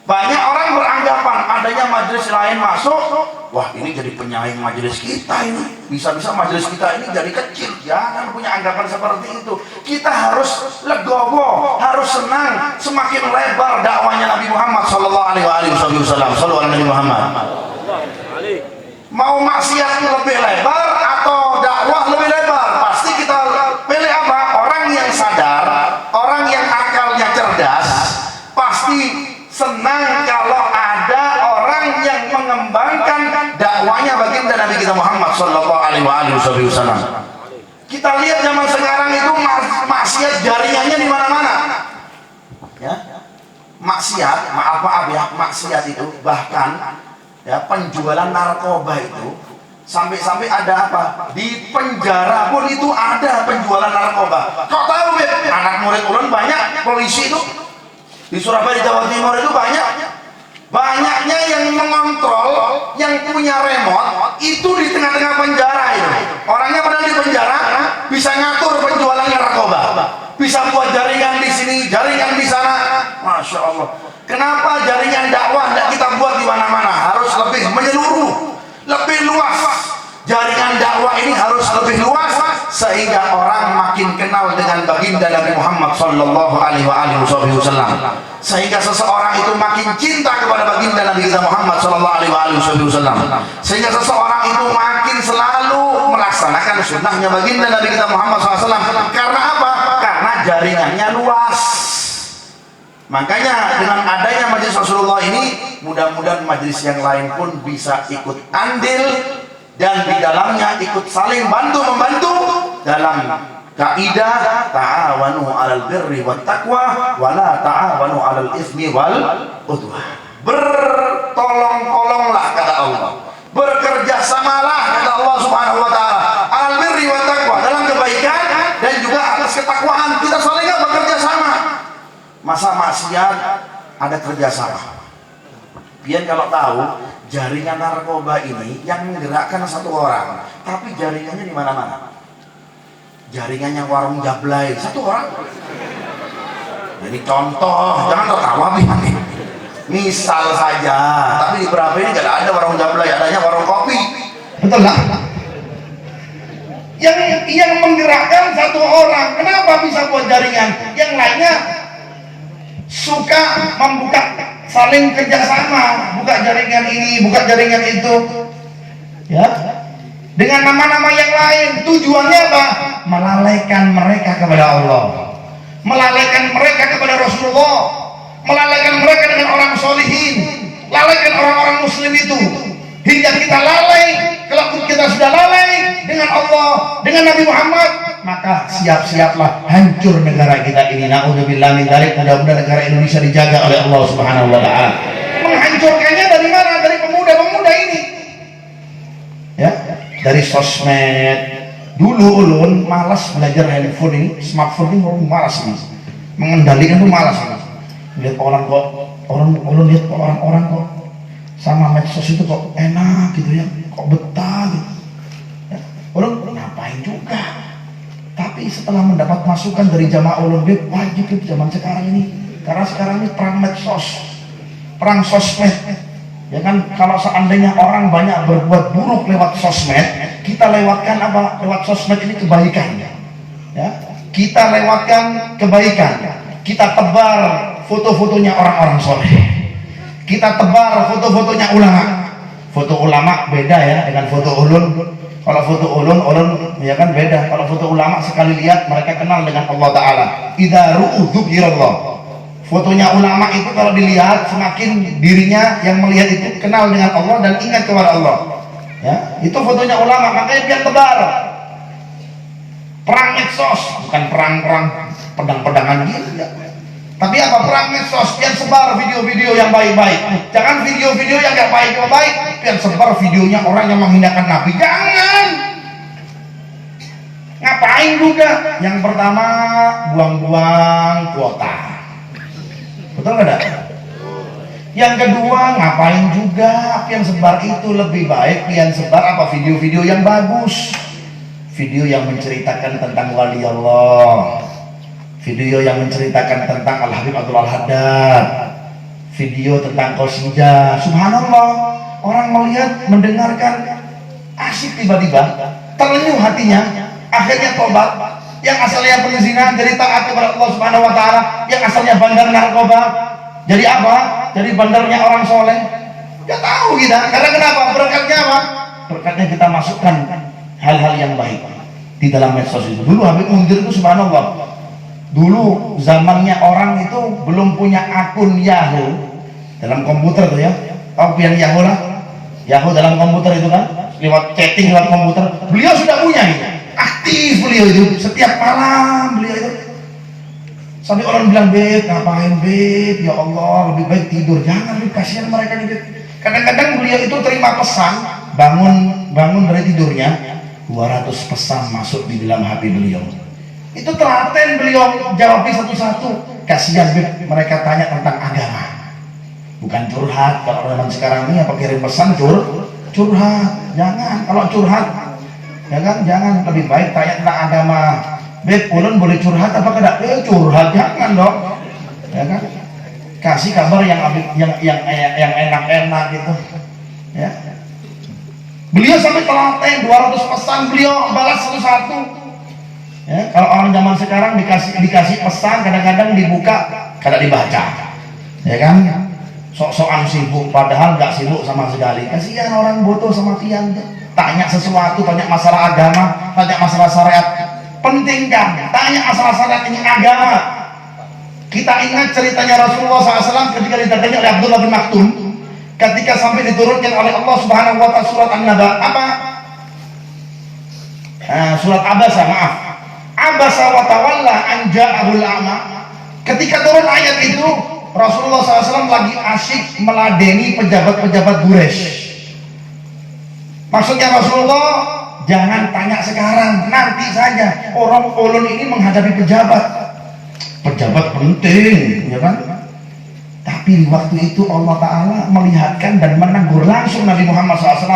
Banyak orang beranggapan adanya majelis lain masuk, wah ini jadi penyaing majelis kita ini, bisa-bisa majelis kita ini jadi kecil. Jangan punya anggapan seperti itu. Kita harus legowo, harus senang. Semakin lebar dakwanya Nabi Muhammad Sallallahu Alaihi Wasallam. Sallallahu Alaihi Muhammad. Mau maksiat lebih lebar atau dakwah lebih lebar, pasti kita pilih apa? Orang yang sadar, orang yang akalnya pasti senang kalau ada orang yang mengembangkan dakwanya baginda Nabi kita Muhammad sallallahu alaihi wasallam. Kita lihat zaman sekarang itu maksiat jaringannya di mana-mana. Ya. Maksiat, maaf ya, maksiat itu bahkan ya penjualan narkoba itu sampai-sampai ada apa? Di penjara pun itu ada penjualan narkoba. Kau tahu Beb? Anak murid ulun banyak polisi itu di Surabaya, Jawa Timur itu banyaknya yang mengontrol, yang punya remote itu di tengah-tengah penjara itu. Orangnya padahal di penjara bisa ngatur penjualan narkoba, bisa buat jaringan di sini, jaringan di sana. Masya Allah. Kenapa jaringan dakwah tidak kita buat di mana-mana? Harus lebih menyeluruh, lebih luas. Jaringan dakwah ini harus lebih luas sehingga orang makin kenal dengan baginda Nabi Muhammad sallallahu alaihi wasallam. Sehingga seseorang itu makin cinta kepada baginda Nabi kita Muhammad sallallahu alaihi wasallam. Sehingga seseorang itu makin selalu melaksanakan sunnahnya baginda Nabi kita Muhammad SAW. Karena apa? Karena jaringannya luas. Makanya dengan adanya majelis Rasulullah ini, mudah-mudahan majelis yang lain pun bisa ikut andil dan di dalamnya ikut saling bantu-membantu dalam kaidah ta'awanu 'alal birri wat taqwa wa la ta'awanu 'alal itsmi wal udwan. Bertolong-tolonglah kata Allah. Bekerja samalah kata Allah Subhanahu wa taala 'alal birri wat taqwa, dalam kebaikan dan juga atas ketakwaan. Kita saling bekerja sama. Masa maksiat ada kerjasama. Pian kalau tahu jaringan narkoba ini yang menggerakkan satu orang, tapi jaringannya di mana-mana. Jaringannya warung jablay satu orang. Jadi contoh, jangan tertawa Pian. Misal saja, tapi di berapa ini nggak ada warung jablay, adanya warung kopi. Betul lah. Yang menggerakkan satu orang, kenapa bisa buat jaringan? Yang lainnya suka membuka, saling kerjasama, buka jaringan ini, buka jaringan itu, ya, dengan nama-nama yang lain. Tujuannya apa? Melalaikan mereka kepada Allah, melalaikan mereka kepada Rasulullah, melalaikan mereka dengan orang solihin, lalaikan orang-orang muslim itu, hingga kita lalai. Kalau kita sudah lalai dengan Allah, dengan Nabi Muhammad, maka siap-siaplah hancur negara kita ini. Na'udzubillah min dzalik. Mudah-mudahan negara Indonesia dijaga oleh Allah Subhanahu wa taala. Menghancurkannya dari mana? Dari pemuda-pemuda ini. Ya, dari sosmed. Dulu ulun malas belajar handphone ini, smartphone ini malas Mas. Mengendalikan itu malas Mas. Lihat orang kok, ulun lihat orang-orang kok sama medsos itu kok enak gitu ya, kok betah gitu. Ya, ulun ngapain juga. Tapi setelah mendapat masukan dari jamaah ulun, wajib itu zaman sekarang ini, karena sekarang ini perang medsos, perang sosmed. Ya kan, kalau seandainya orang banyak berbuat buruk lewat sosmed, kita lewatkan apa? Lewat sosmed ini kebaikan. Ya, kita lewatkan kebaikan. Kita tebar foto-fotonya orang-orang soleh. Kita tebar foto-fotonya ulama. Foto ulama beda ya dengan foto ulun. Kalau foto ulun ya kan beda. Kalau foto ulama sekali lihat mereka kenal dengan Allah Ta'ala. Idza ru'u dzukirallah. Fotonya ulama itu kalau dilihat semakin dirinya yang melihat itu kenal dengan Allah dan ingat kepada Allah. Ya, itu fotonya ulama, makanya biar tebar. Perang medsos, bukan perang-perang pedang-pedangan gitu ya. Tapi apa? Perang medsos, biar sebar video-video yang baik-baik. Jangan video-video yang gak baik-baik, biar sebar videonya orang yang menghinakan Nabi. Jangan. Ngapain juga? Yang pertama, buang-buang kuota. Betul nggak ada? Yang kedua, ngapain juga? Yang sebar itu lebih baik yang sebar apa? Video-video yang bagus, video yang menceritakan tentang wali Allah, video yang menceritakan tentang Al Habib Abdul Al-Haddad, video tentang qasidah. Subhanallah, orang melihat, mendengarkan asik, tiba-tiba terlenyuh hatinya, akhirnya tobat. Yang asalnya penzina jadi taat kepada Allah Subhanahu wa taala, yang asalnya bandar narkoba jadi apa? Jadi bandarnya orang soleh. Gak tahu kita. Karena kenapa? Berkatnya apa? Berkatnya kita masukkan hal-hal yang baik di dalam medsos itu. Dulu Habib Munzir itu subhanallah, Dulu zamannya orang itu belum punya akun Yahoo dalam komputer tuh ya. Tahu yang Yahoo lah? Yahoo dalam komputer itu kan, lewat chatting lewat komputer. Beliau sudah punya nih. Aktif beliau itu, setiap malam beliau itu. Sampai orang bilang, "Beb, ngapain Beb? Ya Allah, lebih baik tidur." Jangan, Beb, kasihan mereka nih, Beb. Kadang-kadang beliau itu terima pesan, bangun dari tidurnya, 200 pesan masuk di dalam HP beliau. Itu telaten beliau jawab satu-satu. Kasihan Beb, mereka tanya tentang agama, bukan curhat. Kalau zaman sekarang ini apa kirim pesan curhat. Jangan, kalau curhat ya kan, jangan, lebih baik tanya tentang agama. Beb, ulun boleh curhat apa tidak? Curhat jangan dong, ya kan. Kasih kabar yang enak-enak gitu, ya. Beliau sampai telaten 200 pesan beliau balas satu-satu. Ya, kalau orang zaman sekarang dikasih pesan kadang-kadang dibuka, kadang dibaca, ya kan. Sok-sokan sibuk, padahal nggak sibuk sama sekali. Kasihan orang butuh sama tiang. Tanya sesuatu, tanya masalah agama, tanya masalah syariat. Penting kan? Tanya masalah syariat ini agama. Kita ingat ceritanya Rasulullah SAW ketika didatangi oleh Abdullah bin Maktum, ketika sampai diturunkan oleh Allah Subhanahu Wa Taala surat An-Naba, apa? Surat Abasa, maaf. Abasa wa tawalla an ja'ahul a'ma. Ketika turun ayat itu, Rasulullah SAW lagi asyik meladeni pejabat-pejabat Quraisy. Maksudnya Rasulullah, jangan tanya sekarang, nanti saja. Orang ulun ini menghadapi pejabat penting, ya kan? Tapi di waktu itu Allah Ta'ala melihatkan dan menegur langsung Nabi Muhammad SAW.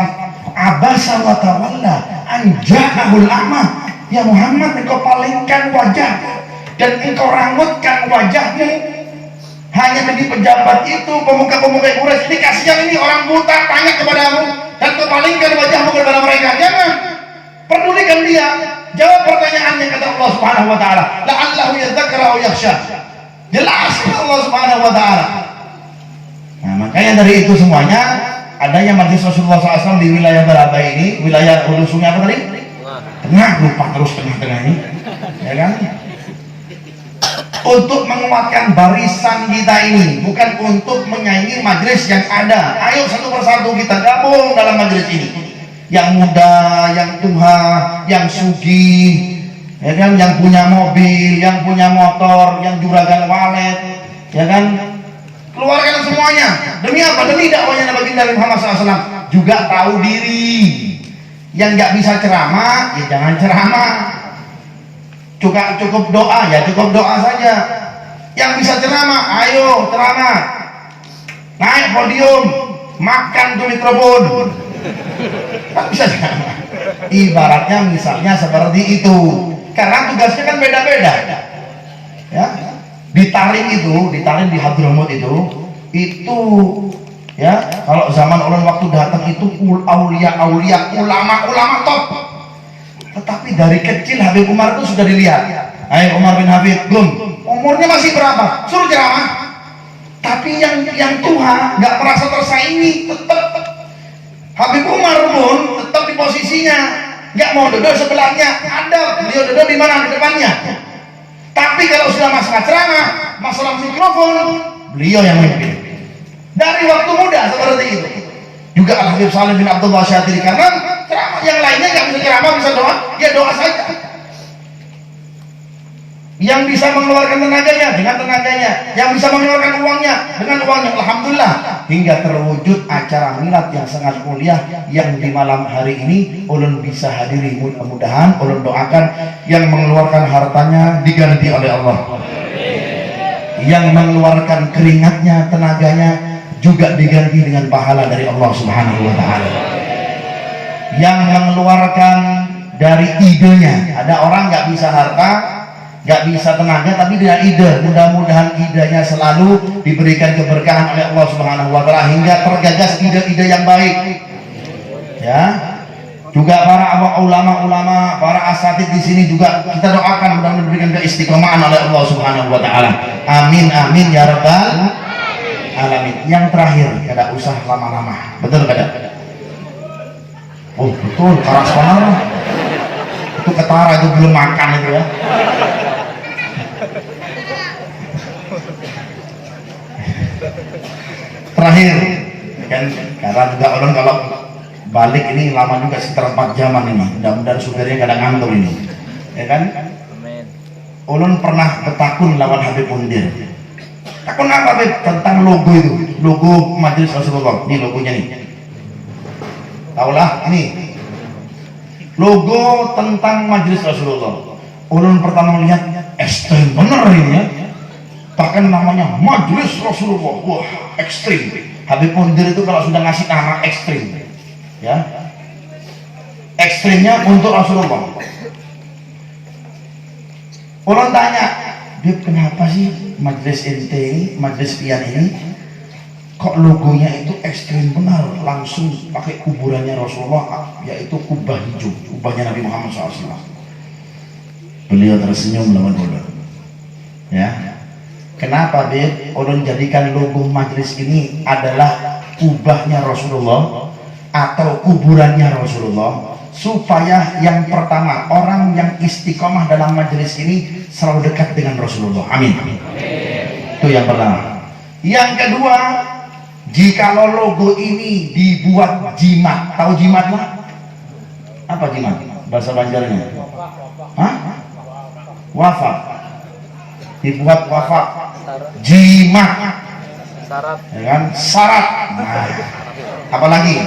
Abasa wa tawalla an ja'ahul a'ma. Ya Muhammad, engkau palingkan wajah dan engkau rangutkan wajahmu hanya demi pejabat itu, pemuka-pemuka Quraisy. Ini kasihan, ini orang buta tanya kepadamu dan kau palingkan wajahmu kepada mereka. Jangan, pedulikan dia. Jawab pertanyaannya, kata Allah Subhanahu Wa Taala. La'allahu yadzakkara aw yakhsha. Jelas Allah Subhanahu Wa Taala. Nah, makanya dari itu semuanya adanya majlis Rasulullah SAW di wilayah berapa ini? Wilayah hulu sungai apa tadi? Tengah, lupa terus tengah-tengah ini, ya kan? Untuk menguatkan barisan kita ini, bukan untuk menyaingi majelis yang ada. Ayo satu persatu kita gabung dalam majelis ini. Yang muda, yang tua, yang sugih, ya kan? Yang punya mobil, yang punya motor, yang juragan walet, ya kan? Keluarkan semuanya. Demi apa? Demi dakwahnya Nabi Muhammad SAW. Juga tahu diri. Yang nggak bisa ceramah, ya jangan ceramah. Cukup doa, ya cukup doa saja. Yang bisa ceramah, ayo ceramah. Naik podium, makan tuh mikrofon. Kan bisa ceramah. Ibaratnya misalnya seperti itu. Karena tugasnya kan beda-beda. Ya, di Tarim di Hadramut itu ya, kalau zaman orang waktu datang itu aulia, ulama top. Tetapi dari kecil Habib Umar itu sudah dilihat. Ayo Umar bin Habib, belum. Umurnya masih berapa? Suruh ceramah. Tapi yang tua nggak merasa tersaingi, tetap Habib Umar pun tetap di posisinya, nggak mau duduk sebelahnya. Ada beliau duduk di mana? Di depannya. Tapi kalau sudah masalah ceramah, masalah mikrofon, beliau yang memimpin. Dari waktu muda seperti itu. Juga Al-Habib Salim bin Abdullah Syatiri, karena ceramah yang lainnya nggak bisa ceramah, bisa doa, ya doa saja. Yang bisa mengeluarkan tenaganya dengan tenaganya, yang bisa mengeluarkan uangnya dengan uangnya. Alhamdulillah, hingga terwujud acara milad yang sangat mulia yang di malam hari ini ulun bisa hadiri. Mudah-mudahan ulun doakan yang mengeluarkan hartanya diganti oleh Allah, yang mengeluarkan keringatnya, tenaganya juga diganti dengan pahala dari Allah Subhanahu Wa Taala. Yang mengeluarkan dari idenya, ada orang nggak bisa harta, nggak bisa tenaga, tapi dia ide. Mudah-mudahan idenya selalu diberikan keberkahan oleh Allah Subhanahu Wa Taala hingga tergagas ide-ide yang baik. Ya, juga para ulama-ulama, para asatid di sini juga kita doakan mudah-mudahan diberikan keistiqomahan oleh Allah Subhanahu Wa Taala. Amin amin ya rabbal alamin. Yang terakhir, kada usah lama-lama, betul kada? Oh betul, keras banget itu ketara, itu belum makan itu ya. Terakhir kan, karena juga orang kalau balik ini lama juga sekitar 4 jaman ini, mudah-mudahan supirnya kadang ngantuk ini, ya kan? Ulun pernah bertakun lawan Habib Mundir. Takun apa Habib? Tentang logo itu, logo Majelis Rasulullah. Ini logonya nih. Taulah ini logo tentang Majelis Rasulullah. Ulun pertama melihat ekstrim bener ini ya. Bahkan namanya Majelis Rasulullah. Wah, ekstrim. Habib Mundir itu kalau sudah ngasih nama ekstrim, ya. Ekstrimnya untuk Rasulullah. Ulun tanya, Bib, kenapa sih majelis ente ini, majelis pian ini, kok logonya itu ekstrim benar, langsung pakai kuburannya Rasulullah, yaitu kubah hijau, kubahnya Nabi Muhammad SAW. Beliau tersenyum lawan ulun. Ya, kenapa Bib? Ulun jadikan logo majelis ini adalah kubahnya Rasulullah atau kuburannya Rasulullah, supaya yang pertama, orang yang istiqomah dalam majelis ini selalu dekat dengan Rasulullah. Amin. Itu yang pertama. Yang kedua, jikalau logo ini dibuat jimat, tahu jimat lah? Apa jimat? Bahasa Banjarnya? Hah? Wafat. Dibuat wafat. Jimat. Syarat. Ya kan? Syarat. Nah, apalagi?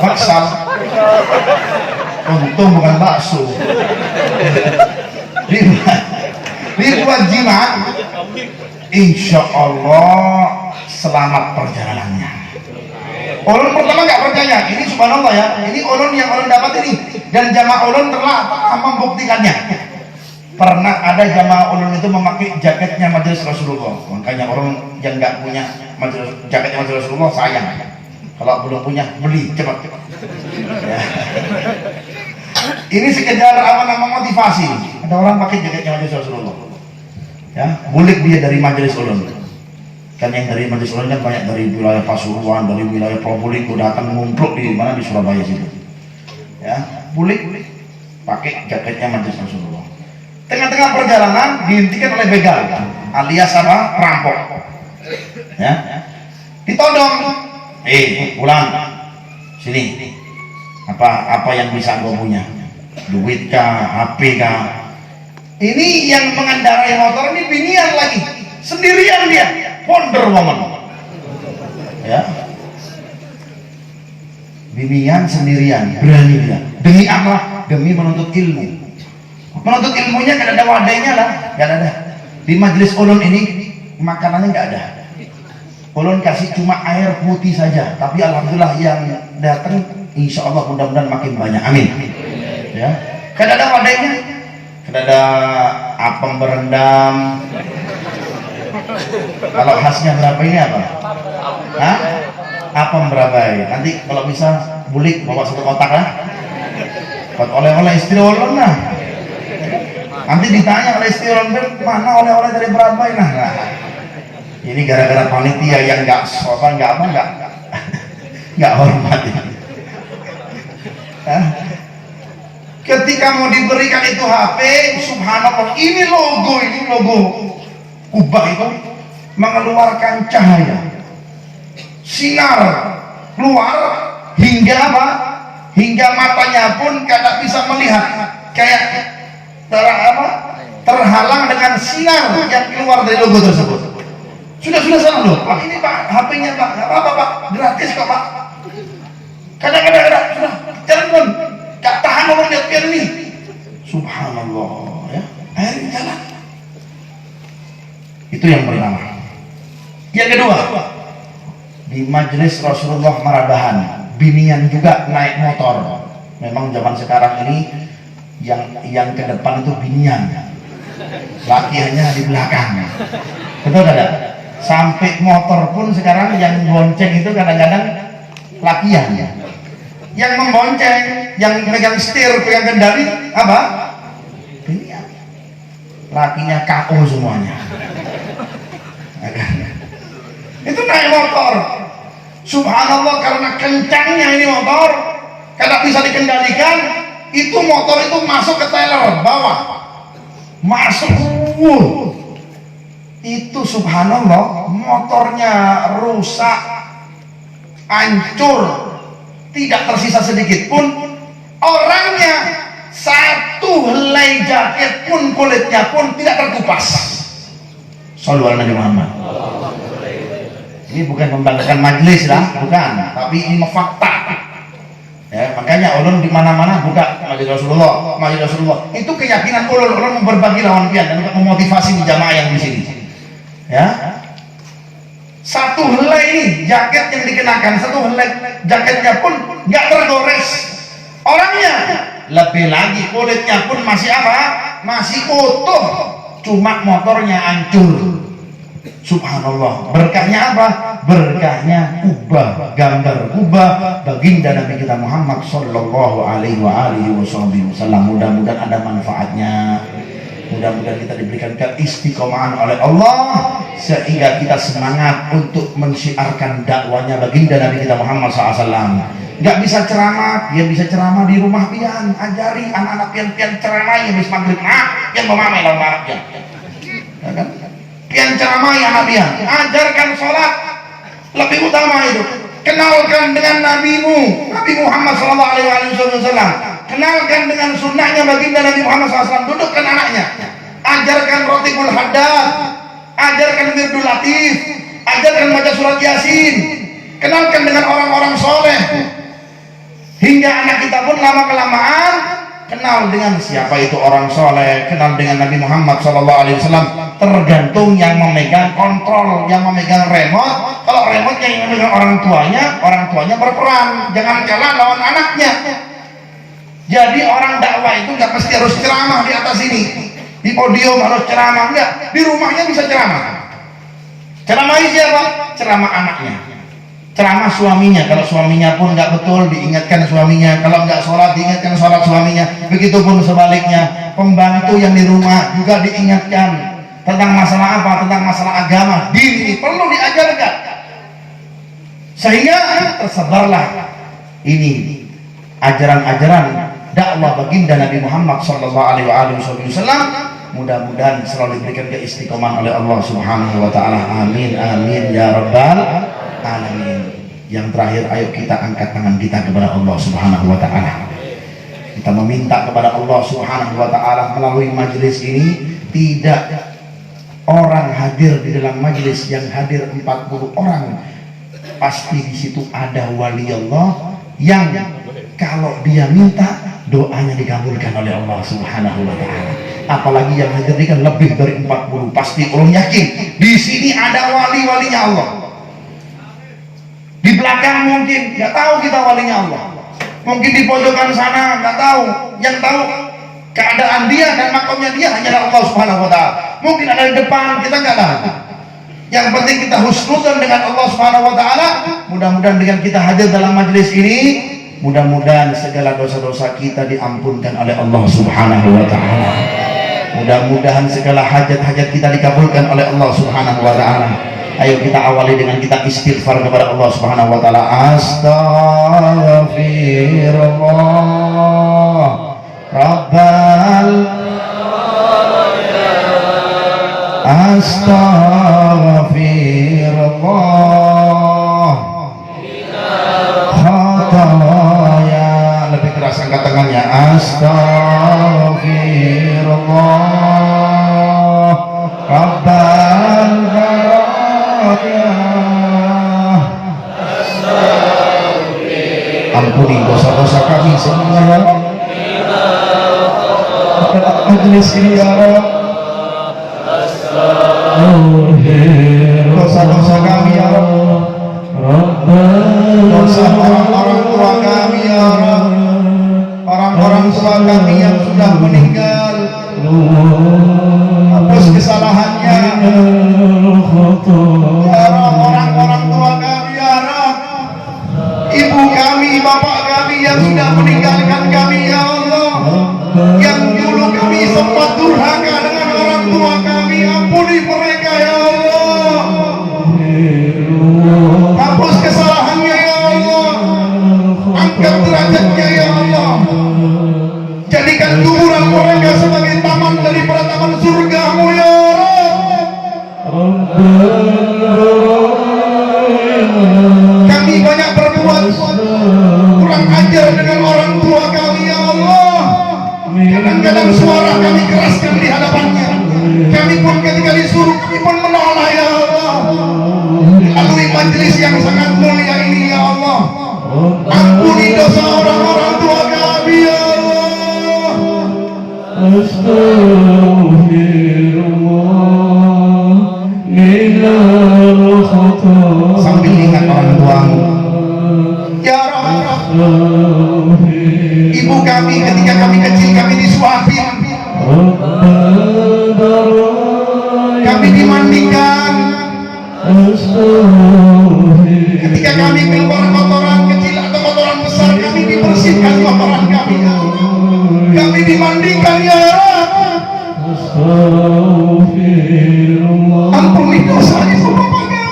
Maksal. Untung bukan bakso. Dibuat jimat, insya Allah selamat perjalanannya. Ulun pertama nggak percaya, ini subhanallah ya, ini ulun yang ulun dapat ini, dan jamaah ulun telah membuktikannya. Pernah ada jamaah ulun itu memakai jaketnya Majelis Rasulullah. Makanya orang yang nggak punya jaketnya Majelis Rasulullah sayang. Kalau belum punya, beli cepat. Ya. Ini sekedar nama motivasi. Ada orang pakai jaketnya Majelis Rasulullah. Ya, bulik dia dari Majelis ulun. Kan yang dari Majelis ulun kan banyak dari wilayah Pasuruan, dari wilayah Probolinggo datang ngumpul di mana, di Surabaya situ. Ya, bulik pakai jaketnya Majelis Rasulullah. Tengah-tengah perjalanan dihentikan oleh begal, alias apa? Perampok. Ya, ditodong. Pulang. Sini. Apa yang bisa kau punya? Duit kah? HP kah? Ini yang mengendarai motor ini binian lagi, sendirian dia, Wonder Woman. Ya, binian sendirian, berani dia. Demi apa? Demi menuntut ilmu. Menuntut ilmunya kan ada wadahnya lah, nggak ada. Di majelis ulun ini makanannya nggak ada. Ulun kasih cuma air putih saja, tapi alhamdulillah yang datang insya Allah mudah-mudahan makin banyak. Amin. Ya, kan ada wadahnya, kan ada apem berendam. Kalau khasnya berapa ini apa? Hah? Apem berapa ya? Nanti kalau bisa bulik bawa satu kotak lah. Buat oleh-oleh istri ulun lah. Nanti ditanya oleh istri ulun, mana oleh-oleh dari berapa ini? Nah, ini gara-gara panitia yang nggak sopan, nggak hormat. Ketika mau diberikan itu HP, subhanallah, ini logo kubah itu mengeluarkan cahaya, sinar keluar hingga apa? Hingga matanya pun tidak bisa melihat, kayak terhalang dengan sinar yang keluar dari logo tersebut. Sudah sana loh, Pak, ini Pak, HP-nya Pak, nggak apa-apa Pak, gratis kok Pak. Kadang-kadang sudah jalan pun gak tahan orang lihat pian ini. Subhanallah, ya, akhirnya jalan. Itu yang pertama. Yang kedua, di majelis Rasulullah Marabahan, binian juga naik motor. Memang zaman sekarang ini yang ke depan itu binian, laki hanya di belakang. Betul tidak? Sampai motor pun sekarang yang bonceng itu kadang-kadang lakian ya. Yang membonceng, yang megang setir, pegang kendali apa? Binian. Lakinya KO semuanya. Itu naik motor. Subhanallah, karena kencangnya ini motor, Karena bisa dikendalikan, itu motor itu masuk ke trailer bawah, masuk, itu subhanallah, motornya rusak, hancur, tidak tersisa sedikit pun. Orangnya satu helai jaket pun, kulitnya pun tidak terkupas. Shallu ala Nabi Muhammad. Ini bukan membanggakan majelis lah, bukan, tapi ini fakta. Ya, makanya ulun di mana-mana buka majelis Rasulullah, majelis Rasulullah. Itu keyakinan ulun mau berbagi lawan pian dan untuk memotivasi di jamaah yang di sini. Ya, satu helai ini jaket yang dikenakan, satu helai jaketnya pun nggak tergores. Orangnya lebih lagi kulitnya pun masih apa? Masih utuh, cuma motornya hancur. Subhanallah, berkahnya apa? Berkahnya kubah, gambar kubah baginda Nabi kita Muhammad sallallahu alaihi wasallam. Mudah-mudahan ada manfaatnya. Mudah-mudahan kita diberikan keistiqomahan oleh Allah sehingga kita semangat untuk mensyiarkan dakwanya baginda Nabi kita Muhammad SAW. Nggak bisa ceramah, dia bisa ceramah di rumah pian, ajari anak-anak pian ceramah yang bisa maghrib, yang memamai lawan anaknya. Ya kan? Pian ceramah ya Nabi, ajarkan sholat lebih utama itu. Kenalkan dengan nabimu, Nabi Muhammad SAW. Kenalkan dengan sunnahnya baginda Nabi Muhammad SAW. Dudukkan anaknya, ajarkan rotibul haddad, ajarkan wirdul latif, ajarkan baca surat yasin. Kenalkan dengan orang-orang soleh, hingga anak kita pun lama kelamaan kenal dengan siapa itu orang soleh, kenal dengan Nabi Muhammad SAW. Tergantung yang memegang kontrol, yang memegang remote. Kalau remote yang memegang orang tuanya berperan, jangan kalah lawan anaknya. Jadi orang dakwah itu nggak pasti harus ceramah di atas ini, di podium harus ceramah, enggak, di rumahnya bisa ceramah. Ceramah siapa? Ceramah anaknya, ceramah suaminya. Kalau suaminya pun nggak betul, diingatkan suaminya. Kalau nggak sholat, diingatkan sholat suaminya. Begitupun sebaliknya, pembantu yang di rumah juga diingatkan tentang masalah apa? Tentang masalah agama, dini perlu diajarkan. Sehingga tersebarlah ini ajaran-ajaran dakwah baginda Nabi Muhammad SAW. Mudah-mudahan selalu diberikan keistiqomahan oleh Allah Subhanahu wa taala. Amin amin ya rabbal alamin. Yang terakhir, ayo kita angkat tangan kita kepada Allah Subhanahu wa taala. Kita meminta kepada Allah Subhanahu wa taala melalui majelis ini, tidak orang hadir di dalam majelis yang hadir 40 orang, pasti di situ ada wali Allah yang kalau dia minta doanya dikabulkan oleh Allah Subhanahu wa taala. Apalagi yang hadir ini kan lebih dari 40, pasti orang yakin di sini ada wali-walinya Allah. Di belakang mungkin nggak tahu kita walinya Allah, mungkin di pojokan sana nggak tahu. Yang tahu keadaan dia dan makamnya dia hanyalah Allah Subhanahu wa taala. Mungkin ada di depan, kita nggak tahu. Yang penting kita husnudzon dengan Allah Subhanahu wa taala. Mudah-mudahan dengan kita hadir dalam majelis ini, mudah-mudahan segala dosa-dosa kita diampunkan oleh Allah Subhanahu wa taala. Mudah-mudahan segala hajat-hajat kita dikabulkan oleh Allah Subhanahu wa taala. Ayo kita awali dengan kita istighfar kepada Allah Subhanahu wa taala. Astaghfirullah Rabbal Astaghfirullah khataya. Lebih keras angkat tangannya. Astaghfirullah Rabbal khataya. Ampuni dosa-dosa kami semua ya majelis ini ya Rabb. Dosa-dosa kami ya Rabb, dosa orang-orang tua kami ya Rabb, orang-orang tua kami yang sudah meninggal, hapus kesalahannya ya Rabb. Orang-orang tua kami ya Rabb, ibu kami, bapak kami yang sudah meninggalkan kami ya Allah, yang dulu kami sempat durhaka dengan orang tua kami, ampuni mereka ya Allah, hapus kesalahannya ya Allah, angkat derajatnya ya yang sangat mulia ini ya Allah. Ampuni dosa orang-orang tua kami ya Allah. Astaghfirullah minal khata. Sambil ingat orang tuamu ya Allah. Ibu kami ketika kami kecil kami disuapin, kami dimandikan. Ketika kami keluar kotoran kecil atau kotoran besar, kami dibersihkan kotoran kami. Kami dimandikan ya Allah. Ampuni dosa ibu bapak kami.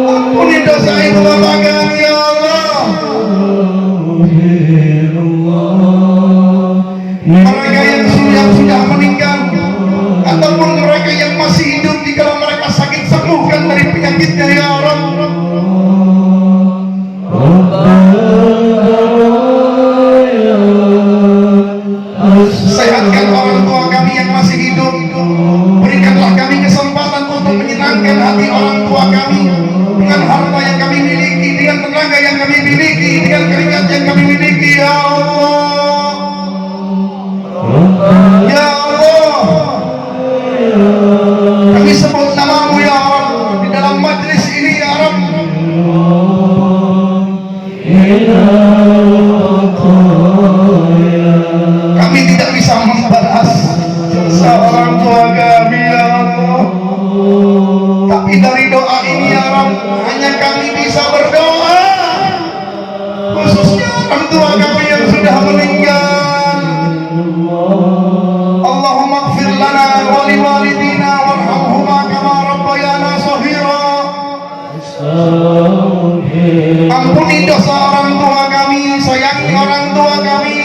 Ampuni dosa ibu bapak kami ya Allah. Mereka yang sudah meninggal ataupun mereka yang masih hidup, jika mereka sakit sembuhkan dari penyakitnya ya Allah. Sehatkan orang tua kami yang masih hidup. Berikanlah kami kesempatan untuk menyenangkan hati orang tua kami dengan harta yang kami miliki, dengan tenaga yang kami miliki, dengan keringat yang kami miliki ya Allah. Ya Allah, kami sebut namamu ya Allah di dalam majlis ini ya Rabb. Kami tidak bisa membalas jasa orang tua kami ya Allah, tapi dari doa ini ya Rabb, hanya kami bisa berdoa, khususnya orang tua kami yang sudah meninggal. Allahumma ighfir lana wa liwalidina warhamhuma kama rabbayana shaghira. Ampuni dosa orang tua kami, sayangi orang tua kami,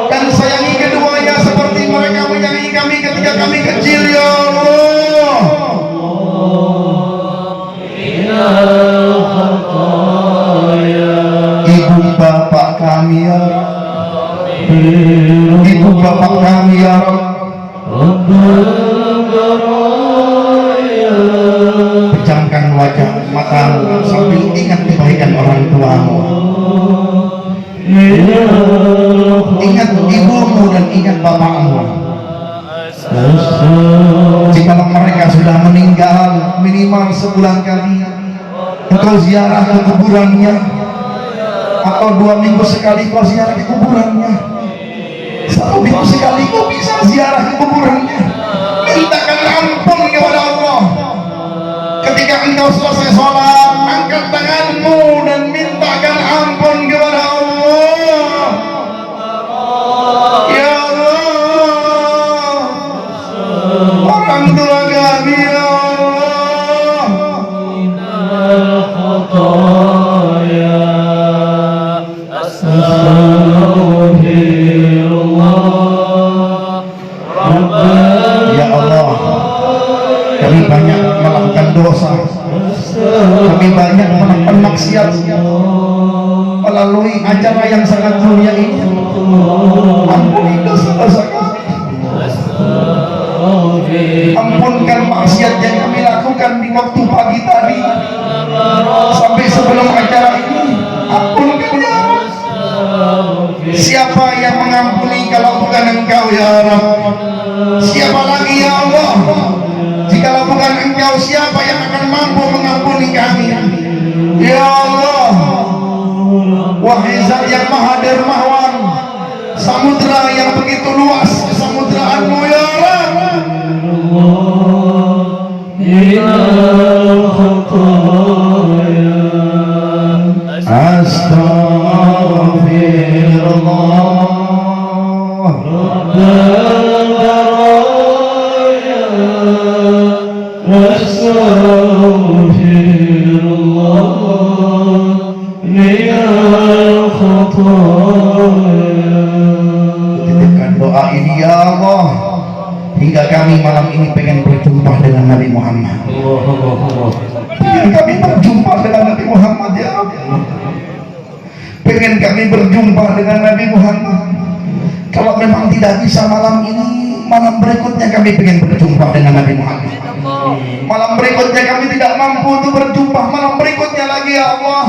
dan sayangi keduanya seperti mereka menyayangi kami ketika kami kecil ya Allah. Ibu bapak kami ya Allah. Ibu bapak kami ya Rabb, pejamkan wajah matamu sambil ingat kebaikan orang tuamu. Ingat ibumu dan ingat bapakmu. Jika mereka sudah meninggal, minimal sebulan kali engkau ziarah ke kuburannya, atau 2 minggu sekali kau ziarah ke kuburannya. 1 minggu sekali kau bisa ziarah ke kuburannya. Mintakan ampun kepada Allah. Ketika engkau selesai sholat, angkat tanganmu dan mintakan ampun kepada Allah. Ya Allah, orang tua kami ya Allah. Ya Allah, kami banyak melakukan dosa, kami banyak melakukan maksiat melalui acara yang sangat mulia ini. Ampuni dosa-dosa kami, ampunkan maksiat yang kami lakukan di waktu pagi tadi sampai sebelum acara ini. Ampunkan ya Allah. Siapa yang mengampuni kalau bukan engkau ya Allah? Siapa lagi ya Allah? Jikalau bukan engkau, siapa yang akan mampu mengampuni kami ya Allah? Wahai Zat yang Maha Dermawan, samudra yang begitu luas kesamudraanmu ya Allah. Astaghfirullah titipkan doa ini ya Allah, hingga kami malam ini pengen berjumpa dengan Nabi Muhammad. Pengen kami berjumpa dengan Nabi Muhammad ya Allah. Pengen kami berjumpa dengan Nabi Muhammad. Kalau memang tidak bisa malam ini, malam berikutnya kami pengen berjumpa dengan Nabi Muhammad. Malam berikutnya kami tidak mampu untuk berjumpa. Malam berikutnya lagi ya Allah.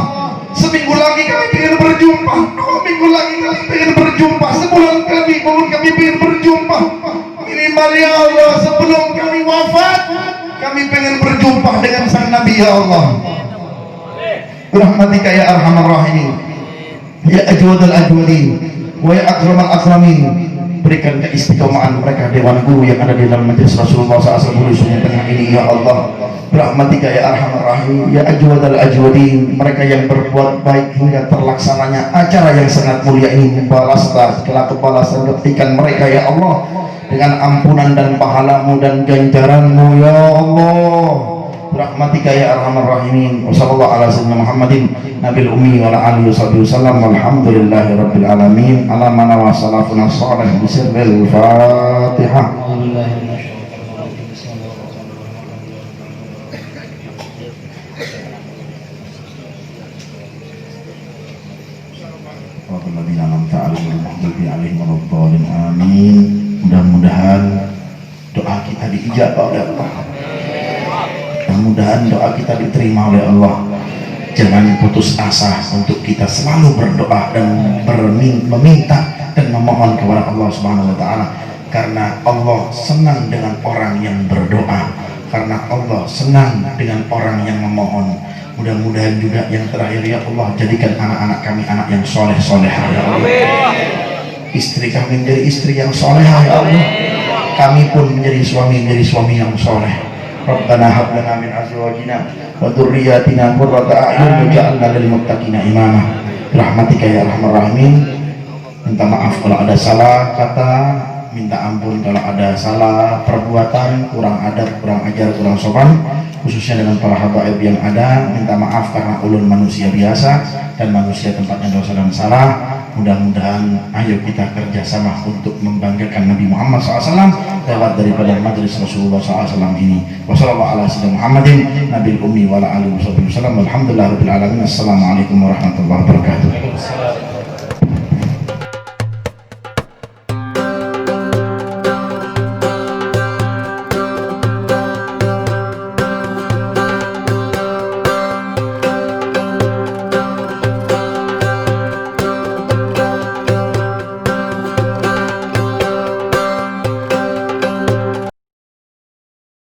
Seminggu lagi kami ingin berjumpa. 2 minggu lagi kami ingin berjumpa. Sebulan kami ingin berjumpa. Minimal ya Allah sebelum kami wafat, kami ingin berjumpa dengan sang Nabi ya Allah. Rahmatika ya arhamar rahimin, ya ajwadal ajwadin, wa ya akramal akramin. Berikan keistiqomahan mereka dewan guru yang ada di dalam majelis Rasulullah SAW di tengah ini ya Allah. Rahmatika ya arhamar rahim, ya ajwadal ajwadin. Mereka yang berbuat baik hingga terlaksananya acara yang sangat mulia ini, balaslah kelak balasan kebaikan mereka ya Allah dengan ampunan dan pahalamu dan ganjaranmu ya Allah. Rahmatika ya arhamar rahimin. Wassallallahu ala sayyidina Muhammadin nabil ummi wa ala alihi wasallam. Walhamdulillahi rabbil alamin. Ala mana wa salafuna salih bisirril Fatihah. Amin. Mudah-mudahan doa kita diijabah oleh Allah. Mudah-mudahan doa kita diterima oleh Allah. Jangan putus asa untuk kita selalu berdoa dan meminta dan memohon kepada Allah Subhanahu wa taala, karena Allah senang dengan orang yang berdoa, karena Allah senang dengan orang yang memohon. Mudah-mudahan juga yang terakhir ya Allah, jadikan anak-anak kami anak yang soleh-solehah ya Allah. Istri kami menjadi istri yang solehah ya Allah. Kami pun menjadi suami yang soleh. Rabbana hab lana min azwajina wa dzurriyyatina qurrata a'yun waj'alna lil muttaqina imama. Rahmatika ya arhamar rahimin. Minta maaf kalau ada salah kata, minta ampun kalau ada salah perbuatan, kurang adab, kurang ajar, kurang sopan, khususnya dengan para habaib yang ada. Minta maaf karena ulun manusia biasa dan manusia tempatnya dosa dan salah. Mudah-mudahan ayo kita kerjasama untuk membanggakan Nabi Muhammad SAW lewat daripada majelis Rasulullah SAW ini. Wassalamualaikum warahmatullahi wabarakatuh. Nabil ummi wa ala alihi wasallam. Alhamdulillah rabbil alamin. Assalamualaikum warahmatullahi wabarakatuh.